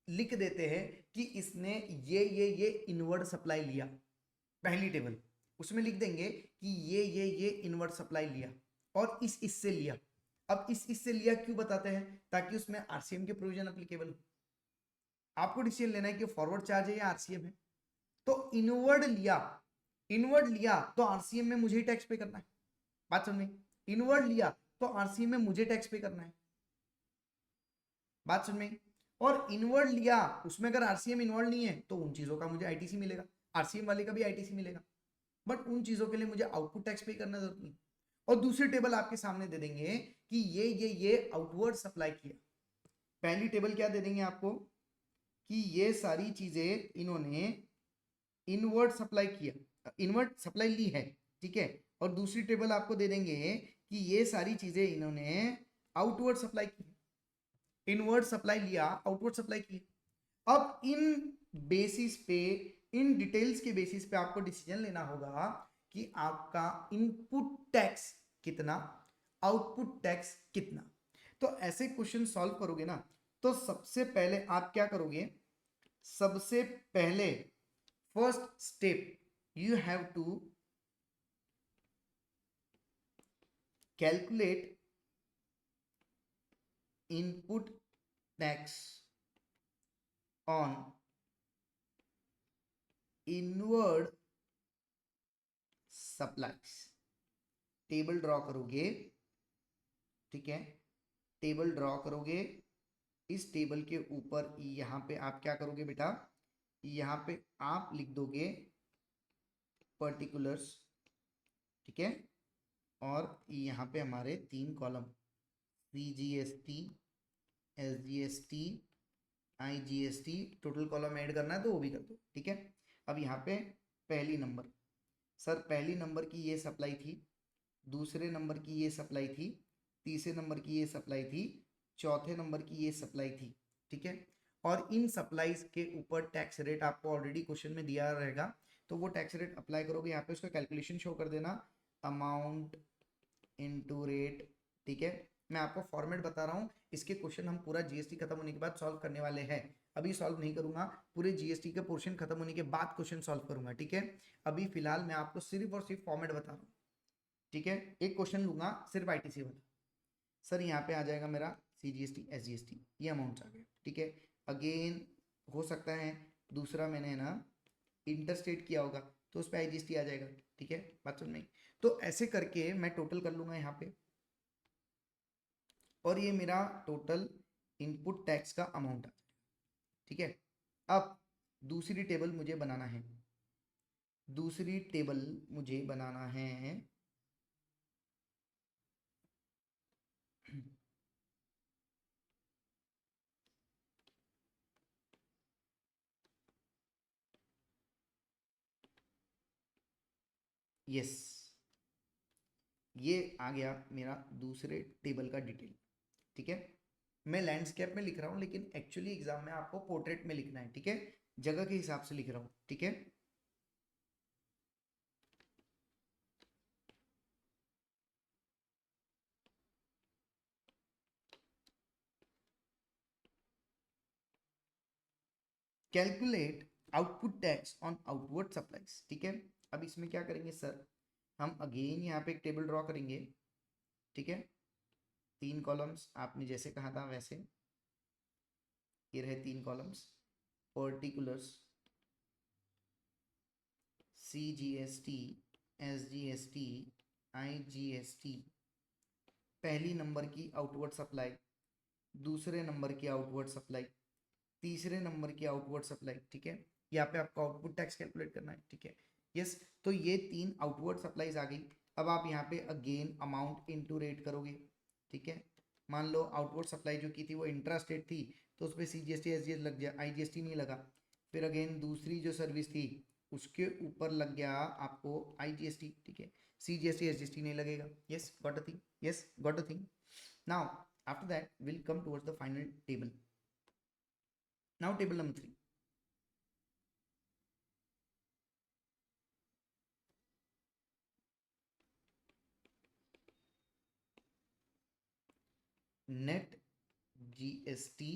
लिख देते हैं कि इसने ये इनवर्ड सप्लाई लिया। पहली टेबल उसमें लिख देंगे कि ये इनवर्ड सप्लाई लिया और इससे लिया। अब इससे लिया क्यों बताते हैं? ताकि उसमें आरसीएम के प्रोविजन एप्लीकेबल हो। आपको डिसीजन लेना है कि फॉरवर्ड चार्ज है या आरसीएम है। तो इनवर्ड लिया तो आरसीएम में मुझे ही टैक्स पे करना है। बात समझ में? इनवर्ड लिया तो आरसीएम में मुझे टैक्स पे करना है। बात समझ में? और इनवर्ड लिया, उसमें अगर आरसीएम इन्वॉल्व नहीं है तो उन चीजों का मुझे आईटीसी मिलेगा, आरसीएम वाले का भी आईटीसी मिलेगा, बट उन चीजों के लिए मुझे आउटपुट टैक्स पे करना जरूरत नहीं। और दूसरी टेबल आपके सामने दे देंगे कि ये आउटवर्ड सप्लाई किया। पहली टेबल क्या दे देंगे आपको कि ये सारी चीजें इन्होंने इनवर्ड सप्लाई किया, इनवर्ड सप्लाई ली है। ठीक है, और दूसरी टेबल आपको दे देंगे कि ये सारी चीजें इन्होंने आउटवर्ड सप्लाई की, इनवर्ड सप्लाई लिया, आउटवर्ड सप्लाई की। अब इन बेसिस पे, इन डिटेल्स के बेसिस पे आपको डिसीजन लेना होगा कि आपका इनपुट टैक्स कितना, आउटपुट टैक्स कितना। तो ऐसे क्वेश्चन सॉल्व करोगे ना, तो सबसे पहले आप क्या करोगे? सबसे पहले first step, you have to calculate input tax on inward supplies. Table draw करोगे, ठीक है, टेबल ड्रॉ करोगे। इस टेबल के ऊपर यहां पे आप क्या करोगे बेटा? यहां पे आप लिख दोगे पर्टिकुलर्स, ठीक है, और यहाँ पे हमारे 3 column, CGST, SGST, IGST, total column add करना है तो वो भी कर दो। ठीक है, अब यहाँ पे पहली नंबर, सर पहली नंबर की ये सप्लाई थी, दूसरे नंबर की ये सप्लाई थी, तीसरे नंबर की ये सप्लाई थी, चौथे नंबर की ये सप्लाई थी। ठीक है, और इन सप्लाईज के ऊपर टैक्स रेट आपको ऑलरेडी क्वेश्चन में दिया रहेगा, तो वो टैक्स रेट अप्लाई करोगे। यहाँ पे उसका कैलकुलेशन शो कर देना, अमाउंट इनटू रेट। ठीक है, मैं आपको फॉर्मेट बता रहा हूँ, इसके क्वेश्चन हम पूरा जीएसटी खत्म होने के बाद सॉल्व करने वाले हैं। अभी सॉल्व नहीं करूंगा, पूरे जीएसटी के पोर्शन खत्म होने के बाद क्वेश्चन सॉल्व करूंगा। ठीक है, अभी फिलहाल मैं आपको सिर्फ और सिर्फ फॉर्मेट बता रहा हूँ। ठीक है, एक क्वेश्चन लूंगा सिर्फ आईटीसी वाला। सर यहाँ पे आ जाएगा मेरा सीजीएसटी, एसजीएसटी, ये अमाउंट आ गया। ठीक है, अगेन हो सकता है दूसरा मैंने ना इंटरस्टेट किया होगा तो उस पर आईजीएसटी आ जाएगा। ठीक है, बात सुन में? तो ऐसे करके मैं टोटल कर लूंगा यहाँ पे, और ये मेरा टोटल इनपुट टैक्स का अमाउंट आ जाएगा। ठीक है, अब दूसरी टेबल मुझे बनाना है, दूसरी टेबल मुझे बनाना है। यस, ये आ गया मेरा दूसरे टेबल का डिटेल। ठीक है, मैं लैंडस्केप में लिख रहा हूँ, लेकिन एक्चुअली एग्जाम में आपको पोर्ट्रेट में लिखना है, ठीक है, जगह के हिसाब से लिख रहा हूँ, ठीक है। Calculate output tax on outward supplies, ठीक है। अब इसमें क्या करेंगे सर, हम अगेन यहाँ पे एक टेबल ड्रॉ करेंगे, ठीक है। 3 कॉलम्स आपने जैसे कहा था वैसे, ये रहे 3 columns, particulars, CGST, SGST, IGST, पहली नंबर की आउटवर्ड सप्लाई, दूसरे नंबर की आउटवर्ड सप्लाई, तीसरे नंबर की आउटवर्ड सप्लाई, ठीक है। यहाँ पे आपको आउटपुट टैक्स कैलकुलेट करना है, ठीक है। यस, तो ये 3 आउटवर्ड सप्लाईज आ गई। अब आप यहाँ पे अगेन अमाउंट इनटू रेट करोगे, ठीक है। मान लो आउटवर्ड सप्लाई जो की थी वो इंट्रा स्टेट थी, तो उस पर CGST SGST लग गया, IGST नहीं लगा। फिर अगेन दूसरी जो सर्विस थी उसके ऊपर लग गया आपको IGST, ठीक है। CGST SGST नहीं लगेगा। Yes got a thing, yes got a thing. Now after that will come towards the final table. Now table number 3. Net GST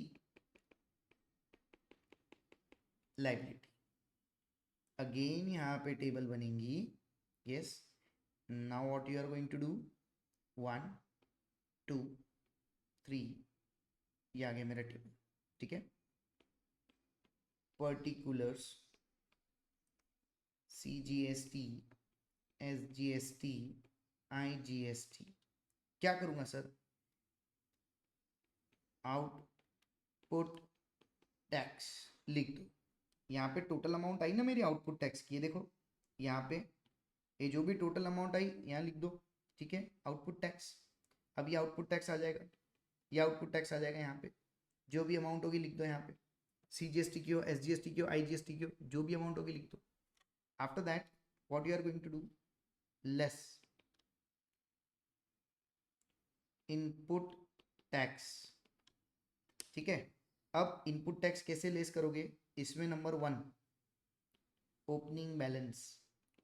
liability. Again यहाँ पे टेबल बनेंगी। Yes. Now what you are going to do? 1, 2, 3, ये आ गया मेरा table, ठीक है। Particulars, CGST, SGST, IGST, क्या करूँगा सर, आउटपुट टैक्स लिख दो। यहाँ पे टोटल अमाउंट आई ना मेरी आउटपुट टैक्स की, ये देखो यहाँ पे ये जो भी टोटल अमाउंट आई यहाँ लिख दो, ठीक है, आउटपुट टैक्स। अब ये आउटपुट टैक्स आ जाएगा, ये आउटपुट टैक्स आ जाएगा, यहाँ पे जो भी अमाउंट होगी लिख दो, यहाँ पे CGST की हो, SGST की हो, IGST की हो, जो भी अमाउंट होगी लिख दो। After that what you are going to do, less input tax, ठीक है। अब इनपुट टैक्स कैसे लेस करोगे, इसमें नंबर 1 ओपनिंग बैलेंस,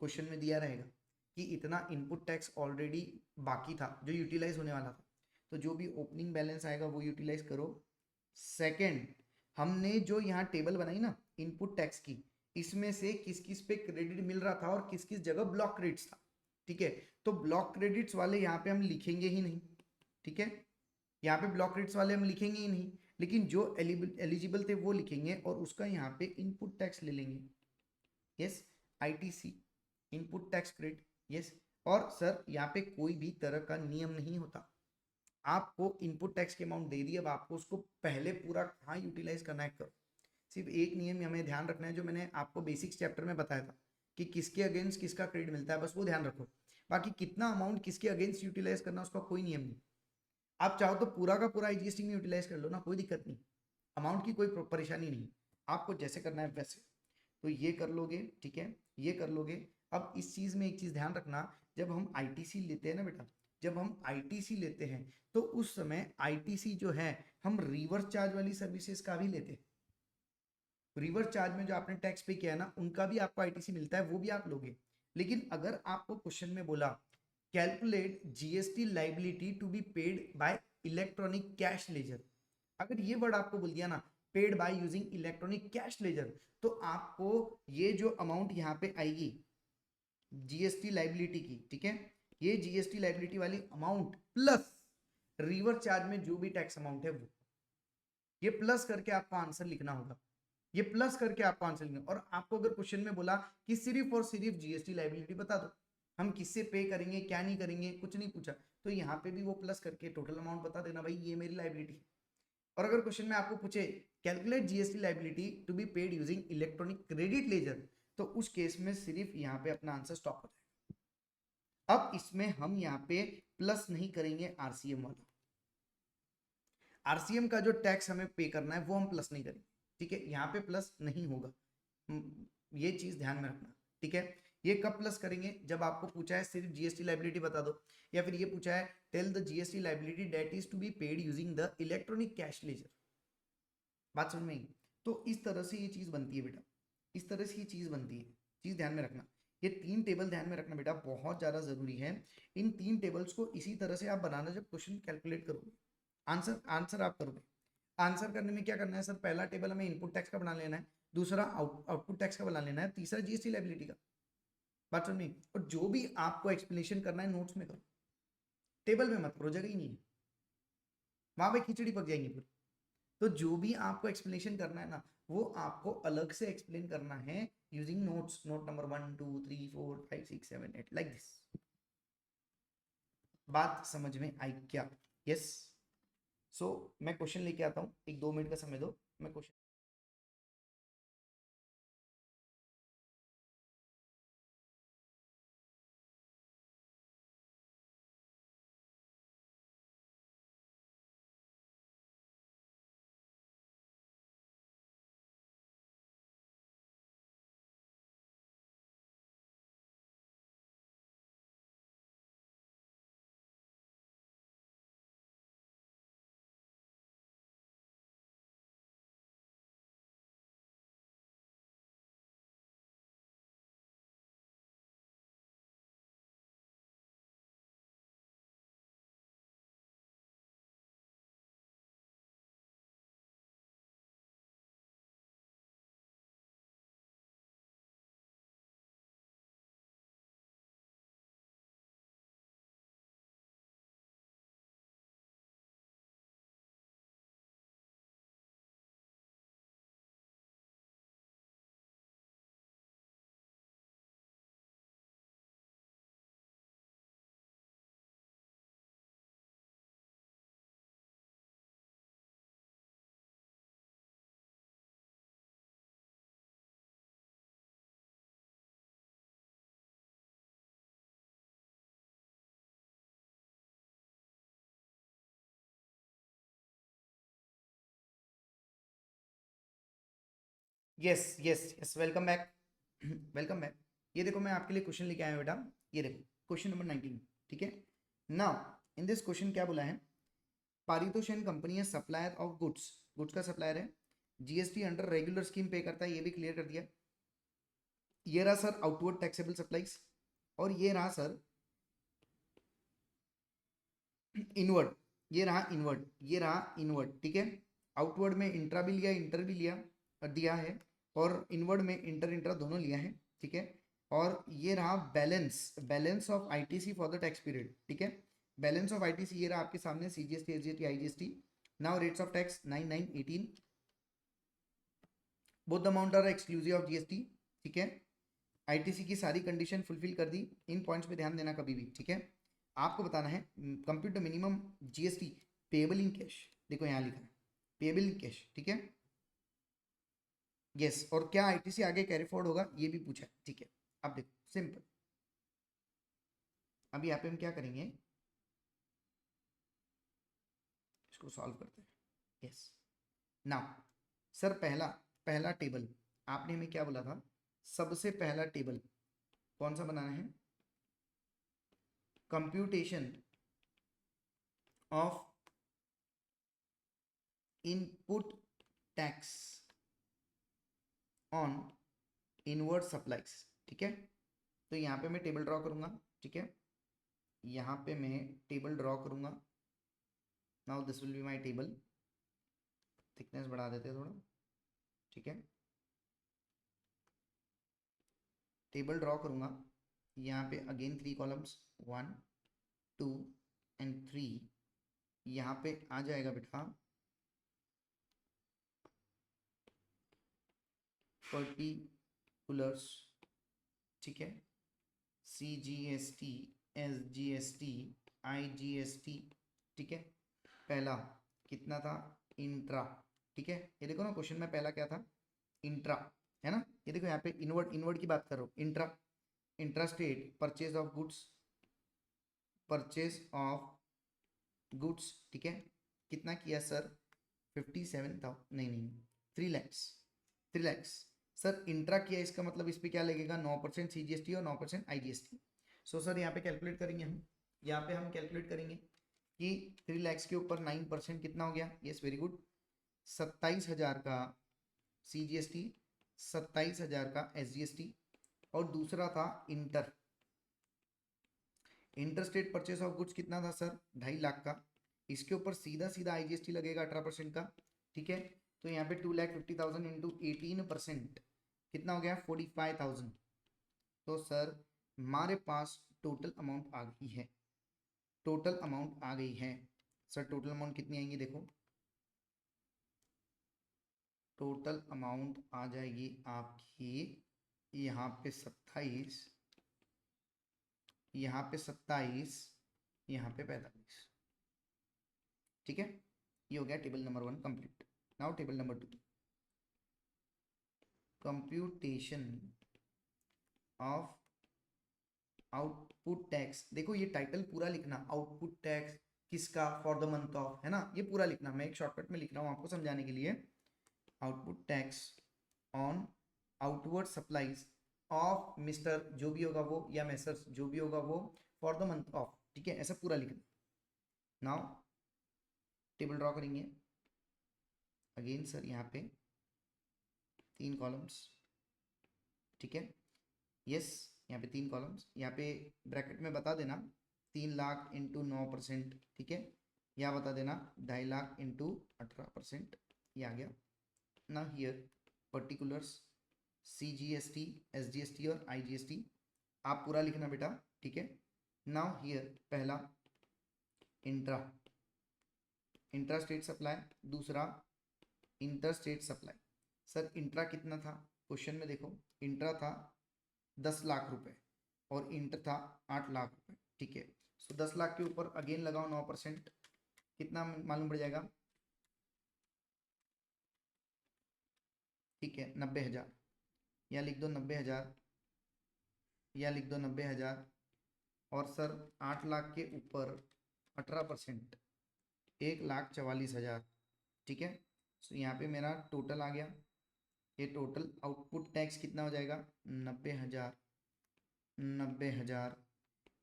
क्वेश्चन में दिया रहेगा कि इतना इनपुट टैक्स ऑलरेडी बाकी था जो यूटिलाइज होने वाला था, तो जो भी ओपनिंग बैलेंस आएगा वो यूटिलाइज करो। सेकंड, हमने जो यहाँ टेबल बनाई ना इनपुट टैक्स की, इसमें से किस किस पे क्रेडिट मिल रहा था और किस किस जगह ब्लॉक क्रेडिट्स था, ठीक है। तो ब्लॉक क्रेडिट्स वाले यहाँ पे हम लिखेंगे ही नहीं, ठीक है। यहाँ पे ब्लॉक क्रेडिट्स वाले हम लिखेंगे ही नहीं, लेकिन जो एलिजिबल थे वो लिखेंगे और उसका यहाँ पे इनपुट टैक्स ले लेंगे। Yes, ITC, input tax credit, yes. और सर यहाँ पे कोई भी तरह का नियम नहीं होता, आपको इनपुट टैक्स की अमाउंट दे दी, अब आपको उसको पहले पूरा कहाँ यूटिलाइज करना है करो। सिर्फ एक नियम हमें ध्यान रखना है जो मैंने आपको बेसिक्स चैप्टर में बताया था कि किसके अगेंस्ट किसका क्रेडिट मिलता है, बस वो ध्यान रखो। बाकी कितना अमाउंट किसके अगेंस्ट यूटिलाइज करना उसका कोई नियम नहीं। आप चाहो तो पूरा का पूरा IGST में यूटिलाइज कर लो ना, कोई दिक्कत नहीं, अमाउंट की कोई परेशानी नहीं, आपको जैसे करना है वैसे। तो ये कर लोगे, ठीक है, ये कर लोगे। अब इस चीज में एक चीज ध्यान रखना, जब हम ITC लेते हैं ना बेटा, जब हम ITC लेते हैं तो उस समय ITC जो है हम रिवर्स चार्ज वाली सर्विसेज का भी लेते हैं। रिवर्स चार्ज में जो आपने टैक्स पे किया है ना उनका भी आपको ITC मिलता है, वो भी आप लोगे। लेकिन अगर आपको क्वेश्चन में बोला calculate GST liability to be paid by electronic cash ledger, अगर ये वर्ड आपको बोल दिया ना paid by using electronic cash ledger, तो आपको ये जो अमाउंट यहाँ पे आएगी GST लाइबिलिटी की, ठीक है, ये GST लाइबिलिटी वाली अमाउंट प्लस रिवर्स चार्ज में जो भी टैक्स अमाउंट है वो, ये प्लस करके आपको आंसर लिखना होगा, ये प्लस करके आपको आंसर लिखना। और आपको अगर क्वेश्चन में बोला कि सिर्फ और सिर्फ GST लाइबिलिटी बता दो, हम किससे पे करेंगे क्या नहीं करेंगे कुछ नहीं पूछा, तो यहाँ पे भी वो प्लस करके टोटल अमाउंट बता देना, भाई ये मेरी लाइबिलिटी है। और अगर क्वेश्चन में आपको पूछे calculate GST liability to be paid using electronic credit ledger, तो उस केस में सिर्फ यहाँ पे अपना आंसर स्टॉप हो जाएगा। अब इसमें हम यहाँ पे प्लस नहीं करेंगे RCM वाला, RCM का जो टैक्स हमें पे करना है वो हम प्लस नहीं करेंगे, ठीक है, यहाँ पे प्लस नहीं होगा, ये चीज ध्यान में रखना, ठीक है। ये कब प्लस करेंगे? जब आपको पूछा है सिर्फ जीएसटी लाइबिलिटी बता दो, या फिर ये पूछा है tell the GST liability that is to be paid using the electronic cash ledger. बात समझ में आई? तो इस तरह से ये चीज बनती है बेटा, इस तरह से ये चीज बनती है, चीज ध्यान में रखना। ये 3 टेबल ध्यान में रखना बेटा, बहुत ज्यादा जरूरी है। इन 3 टेबल्स को इसी तरह से आप बनाना जब क्वेश्चन कैलकुलेट करोगे, आंसर आप करोगे। आंसर करने में क्या करना है सर? पहला टेबल हमें इनपुट टैक्स का बना लेना है, दूसरा आउटपुट टैक्स का बना लेना है, तीसरा जीएसटी लायबिलिटी का। बात समझ में? और जो भी आपको एक्सप्लेनेशन करना है नोट्स में करो, टेबल में मत करो, जगह ही नहीं है, वहां पे खिचड़ी पक जाएंगी पूरी। तो जो भी आपको एक्सप्लेनेशन करना है ना, वो आपको अलग से एक्सप्लेन करना है using notes, note number 1 2 3 4 5 6 7 8 like this. बात समझ में आई क्या? यस। सो मैं क्वेश्चन लेके आता हूँ, एक 2 मिनट का समय दो, मैं question. Yes yes yes, welcome back. Welcome back. ये देखो मैं आपके लिए क्वेश्चन लेके आया हूँ बेटा, ये देखो क्वेश्चन नंबर 19। ठीक है, नाउ इन दिस क्वेश्चन क्या बोला है? पारितोषिक कंपनी है सप्लायर ऑफ गुड्स, गुड्स का सप्लायर है, जीएसटी अंडर रेगुलर स्कीम पे करता है, ये भी क्लियर कर दिया। ये रहा सर आउटवर्ड टैक्सेबल सप्लाईज, और ये रहा सर इनवर्ड, ये रहा इनवर्ड, ये रहा इनवर्ड। ठीक है, आउटवर्ड में इंट्रा भी लिया, इंटर भी लिया दिया है, और इनवर्ड में इंटर इंट्रा दोनों लिया है। ठीक है, और ये रहा balance, balance of ITC for the tax period. ठीक है, बैलेंस ऑफ आईटीसी ये रहा आपके सामने, CGST SGST IGST. Now rates of tax 9 9 18, both the amount are exclusive of GST. ठीक है, आईटीसी की सारी कंडीशन फुलफिल कर दी, इन पॉइंट्स पे ध्यान देना कभी भी। ठीक है, आपको बताना है compute the minimum GST payable in cash, देखो यहाँ लिखा है पेएबल इन कैश। ठीक है, यस, और क्या आईटीसी आगे कैरी फॉरवर्ड होगा ये भी पूछा है। ठीक है, अब देखो सिंपल, अभी यहाँ पे हम क्या करेंगे, इसको सॉल्व करते हैं। यस, नाउ सर पहला पहला टेबल आपने हमें क्या बोला था? सबसे पहला टेबल कौन सा बनाना है? Computation of input tax on inward supplies. ठीक है, तो यहाँ पे मैं टेबल ड्रॉ करूंगा। ठीक है, यहाँ पे मैं टेबल ड्रॉ करूंगा। Now this will be my table, thickness बढ़ा देते हैं थोड़ा। ठीक है, टेबल ड्रॉ करूंगा, यहाँ पे अगेन 3 कॉलम्स, 1 2 एंड 3। यहाँ पे आ जाएगा बेटा पर्टिकुलर्स। ठीक है, CGST SGST IGST। ठीक है, पहला कितना था? इंट्रा। ठीक है, ये देखो ना क्वेश्चन में पहला क्या था? इंट्रा, है ना? ये देखो यहाँ पे इनवर्ड, इनवर्ड की बात कर रहा हूँ, intra, intra state purchase of goods, purchase of goods. ठीक है, कितना किया सर? 57,000, नहीं नहीं 3 लैक्स, 3 लैक्स। सर इंट्रा किया इसका मतलब इस पे क्या लगेगा, 9% CGST और 9% IGST। सो सर यहाँ पे कैलकुलेट करेंगे हम, यहाँ पे हम कैलकुलेट करेंगे कि 3 लाख के ऊपर 9% कितना हो गया, यस वेरी गुड, 27,000 का CGST, 27,000 का SGST, और दूसरा था इंटरस्टेट परचेस ऑफ गुड्स कितना था सर, 2.5 लाख का, इसके ऊपर सीधा सीधा IGST लगेगा 18% का, ठीक है। तो यहाँ पे 2,50,000 इंटू 18% कितना हो गया, 45,000। तो सर हमारे पास टोटल अमाउंट आ गई है, टोटल अमाउंट आ गई है। सर टोटल अमाउंट कितनी आएंगी, देखो टोटल अमाउंट आ जाएगी आपकी यहाँ पे 27, यहाँ पे 27, यहाँ पे 45, ठीक है। ये हो गया table number 1 complete. Now table number 2, computation of output tax. देखो ये टाइटल पूरा लिखना, आउटपुट टैक्स किसका, फॉर द मंथ ऑफ, है ना, ये पूरा लिखना। मैं एक शॉर्टकट में लिख रहा हूँ आपको समझाने के लिए, output tax on outward supplies of mister जो भी होगा वो, या मेसर्स जो भी होगा वो, फॉर द मंथ ऑफ, ठीक है, ऐसा पूरा लिखना। नाउ टेबल ड्रॉ करेंगे अगेन सर, यहाँ पे 3 कॉलम्स, ठीक है, यस, यहाँ पे 3 कॉलम्स, यहाँ पे ब्रैकेट में बता देना 3 लाख इंटू 9%, ठीक है, या बता देना 2.5 लाख इंटू 18%, ये आ गया ना। हियर पर्टिकुलर्स CGST, SGST और IGST आप पूरा लिखना बेटा, ठीक है। नाउ हियर पहला इंट्रा, इंट्रा स्टेट सप्लाई, दूसरा inter state supply. Sir intra कितना था, क्वेश्चन में देखो इंट्रा था 10 लाख रुपए और इंटर था 8 लाख रुपए, ठीक है। सो 10 लाख के ऊपर अगेन लगाओ 9%, कितना मालूम पड़ जाएगा, ठीक है 90,000, या लिख दो 90,000, या लिख दो 90,000, और सर 8 लाख के ऊपर 18%, 1,44,000, ठीक है। सो यहाँ पे मेरा टोटल आ गया, ये टोटल आउटपुट टैक्स कितना हो जाएगा, 90,000, 90,000,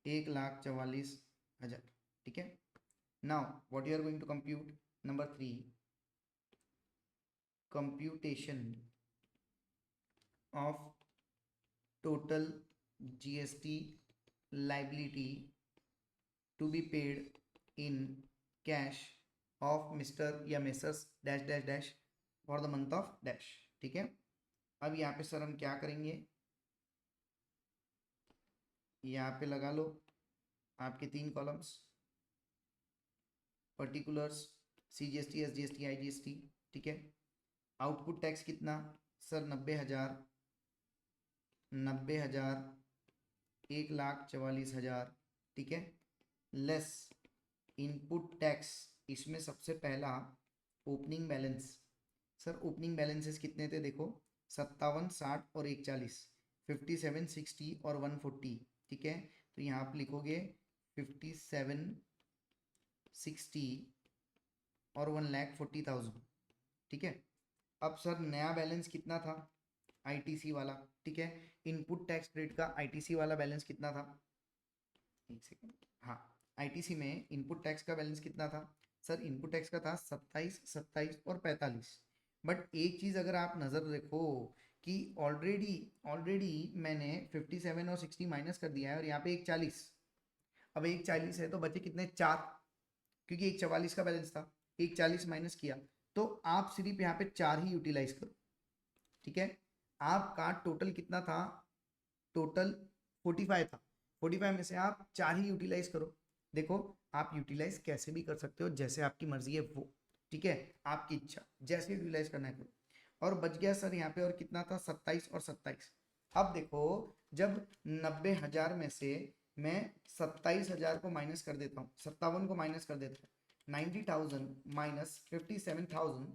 1,44,000, ठीक है। Now what you are going to compute, number 3, computation of total GST liability to be paid in cash of mister या messrs dash dash dash for the month of dash, ठीक है। अब यहाँ पे सर हम क्या करेंगे, यहाँ पे लगा लो आपके 3 columns, particulars CGST, SGST, IGST, ठीक है। आउटपुट टैक्स कितना, सर 90,000, 90,000, 1,44,000, ठीक है, लेस इनपुट टैक्स, इसमें सबसे पहला opening balance. Sir opening balances कितने थे, देखो 57, 60 और 140, 57, 60 और 140, ठीक है। तो यहाँ आप लिखोगे 57, 60 और 1,40,000, ठीक है। अब सर नया बैलेंस कितना था, ITC वाला, ठीक है, इनपुट टैक्स क्रेडिट का ITC वाला बैलेंस कितना था, एक सेकेंड, हाँ, ITC में इनपुट टैक्स का बैलेंस कितना था, सर इनपुट टैक्स का था 27, 27 और 45। बट एक चीज़ अगर आप नज़र रखो कि ऑलरेडी ऑलरेडी मैंने 57 और 60 माइनस कर दिया है, और यहाँ पे 140, अब 140 है तो बचे कितने, 4, क्योंकि 144 का बैलेंस था, 140 माइनस किया, तो आप सिर्फ यहाँ पे 4 ही यूटिलाइज करो, ठीक है। आपका टोटल कितना था, टोटल 45 था, 45 में से आप 4 ही यूटिलाइज करो। देखो आप यूटिलाइज कैसे भी कर सकते हो, जैसे आपकी मर्जी है वो, ठीक है, आपकी इच्छा, जैसे यूटिलाइज करना है करो। और बच गया सर यहाँ पे और कितना था, 27 और 27। अब देखो जब 90,000 में से मैं 27,000 को माइनस कर देता हूँ, 57 को माइनस कर देता हूँ, 90,000 माइनस 57,000,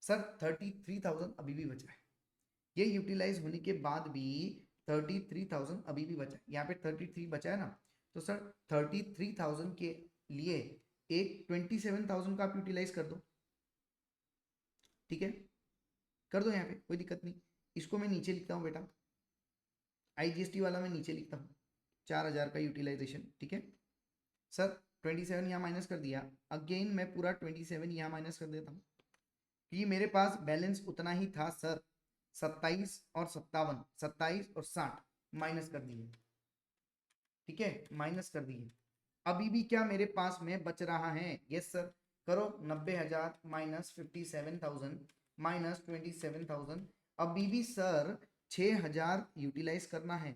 सर 33,000 अभी भी बचा है। ये यूटिलाइज होने के बाद भी 33,000 अभी भी बचा है, यहाँ पे 33 बचा है ना, तो सर 33,000 के लिए एक 27,000 का आप यूटिलाइज कर दो, ठीक है, कर दो यहाँ पे कोई दिक्कत नहीं। इसको मैं नीचे लिखता हूँ बेटा, आईजीएसटी वाला मैं नीचे लिखता हूँ, 4000 का यूटिलाइजेशन, ठीक है सर। 27 यहाँ माइनस कर दिया, अगेन मैं पूरा 27 यहाँ माइनस कर देता हूँ, कि मेरे पास बैलेंस उतना ही था सर, 27 और 57, 27 और 60 माइनस कर दिए, ठीक है माइनस कर दिए। अभी भी क्या मेरे पास में बच रहा है, यस सर, करो 90,000 माइनस 57,000 माइनस 27,000, अभी भी सर 6,000 यूटिलाइज करना है।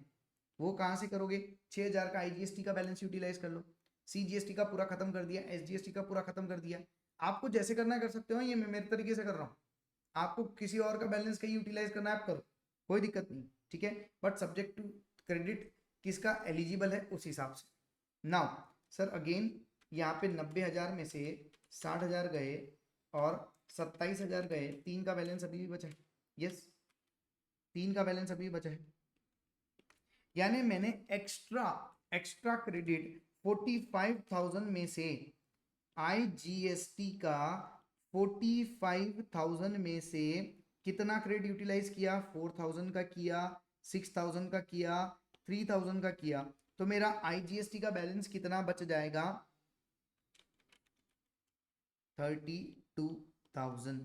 वो कहाँ से करोगे, 6,000 का आईजीएसटी का बैलेंस यूटिलाइज कर लो, सीजीएसटी का पूरा खत्म कर दिया, एसजीएसटी का पूरा खत्म कर दिया। आपको जैसे करना है कर सकते हो, ये मैं मेरे तरीके से कर रहा हूँ, आपको किसी और का बैलेंस कहीं यूटिलाइज करना है आप करो, कोई दिक्कत नहीं, ठीक है, बट सब्जेक्ट टू क्रेडिट किसका एलिजिबल है उस हिसाब से। नाउ सर अगेन यहाँ पे 90,000 में से 60,000 गए और 27,000 गए, 3 का बैलेंस अभी भी बचा है, यस 3 का बैलेंस अभी भी बचा है, यानी मैंने एक्स्ट्रा क्रेडिट 45,000 में से आईजीएसटी का 45,000 में से कितना क्रेडिट यूटिलाइज किया, 4,000 का किया, 6,000 का किया, 3,000 का किया, तो मेरा आईजीएसटी का बैलेंस कितना बच जाएगा, 32,000,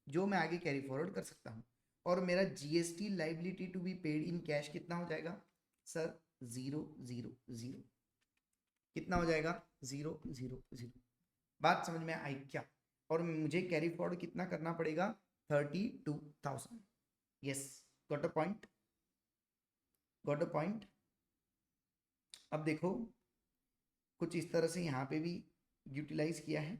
जो मैं आगे कैरी फॉरवर्ड कर सकता हूं। और मेरा GST liability to be paid in cash कितना हो जाएगा सर, 0,0,0, कितना हो जाएगा 0,0,0। बात समझ में आई क्या, और मुझे कैरी फॉरवर्ड कितना करना पड़ेगा, 32,000, yes got a point, got a point. अब देखो कुछ इस तरह से यहाँ पे भी यूटिलाइज किया है,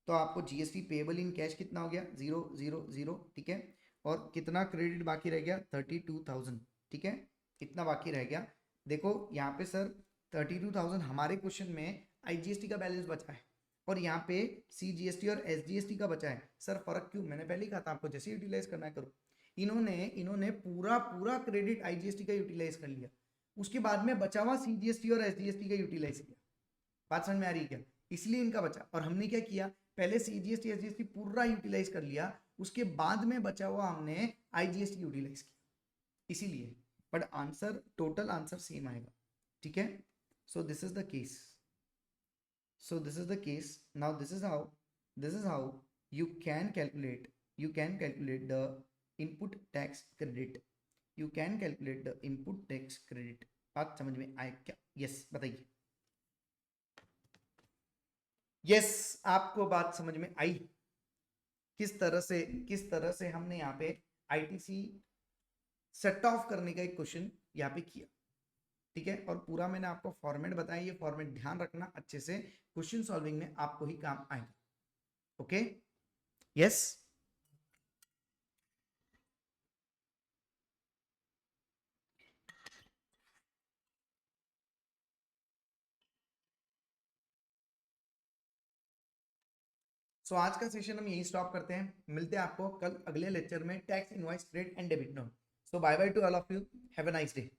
तो आपको जीएसटी पेएबल इन कैश कितना हो गया, 0,0,0, ठीक है, और कितना क्रेडिट बाकी रह गया, 32,000, ठीक है, कितना बाकी रह गया, देखो यहाँ पे सर 32,000 हमारे क्वेश्चन में आईजीएसटी का बैलेंस बचा है, और यहाँ पे सीजीएसटी और एसजीएसटी का बचा है। सर फर्क क्यों, मैंने पहले ही कहा था आपको जैसे यूटिलाइज करना है करो। इन्होंने पूरा पूरा क्रेडिट आईजीएसटी का यूटिलाइज कर लिया, उसके बाद में बचा हुआ सीजीएसटी और एसजीएसटी का यूटिलाइज किया। बात समझ में आ रही है क्या, इसलिए इनका बचा। और हमने क्या किया, पहले सीजीएसटी एसजीएसटी पूरा यूटिलाइज कर लिया, उसके बाद में बचा हुआ हमने आईजीएसटी यूटिलाइज किया, इसीलिए। But answer total answer same आएगा, ठीक है। So this is the case, so this is the case. Now this is how you can calculate the input tax credit, you can calculate the input tax credit। बात समझ में आए क्या, yes बताइए, yes आपको बात समझ में आई, किस तरह से हमने यहाँ पे आईटीसी सेट ऑफ करने का एक क्वेश्चन यहाँ पे किया, ठीक है। और पूरा मैंने आपको फॉर्मेट बताया, ये फॉर्मेट ध्यान रखना अच्छे से, क्वेश्चन सॉल्विंग में आपको ही काम आएगा, ओके यस। सो आज का सेशन हम यही स्टॉप करते हैं, मिलते हैं आपको कल अगले लेक्चर में, tax invoice credit and debit note. So bye bye to all of you, have a nice day.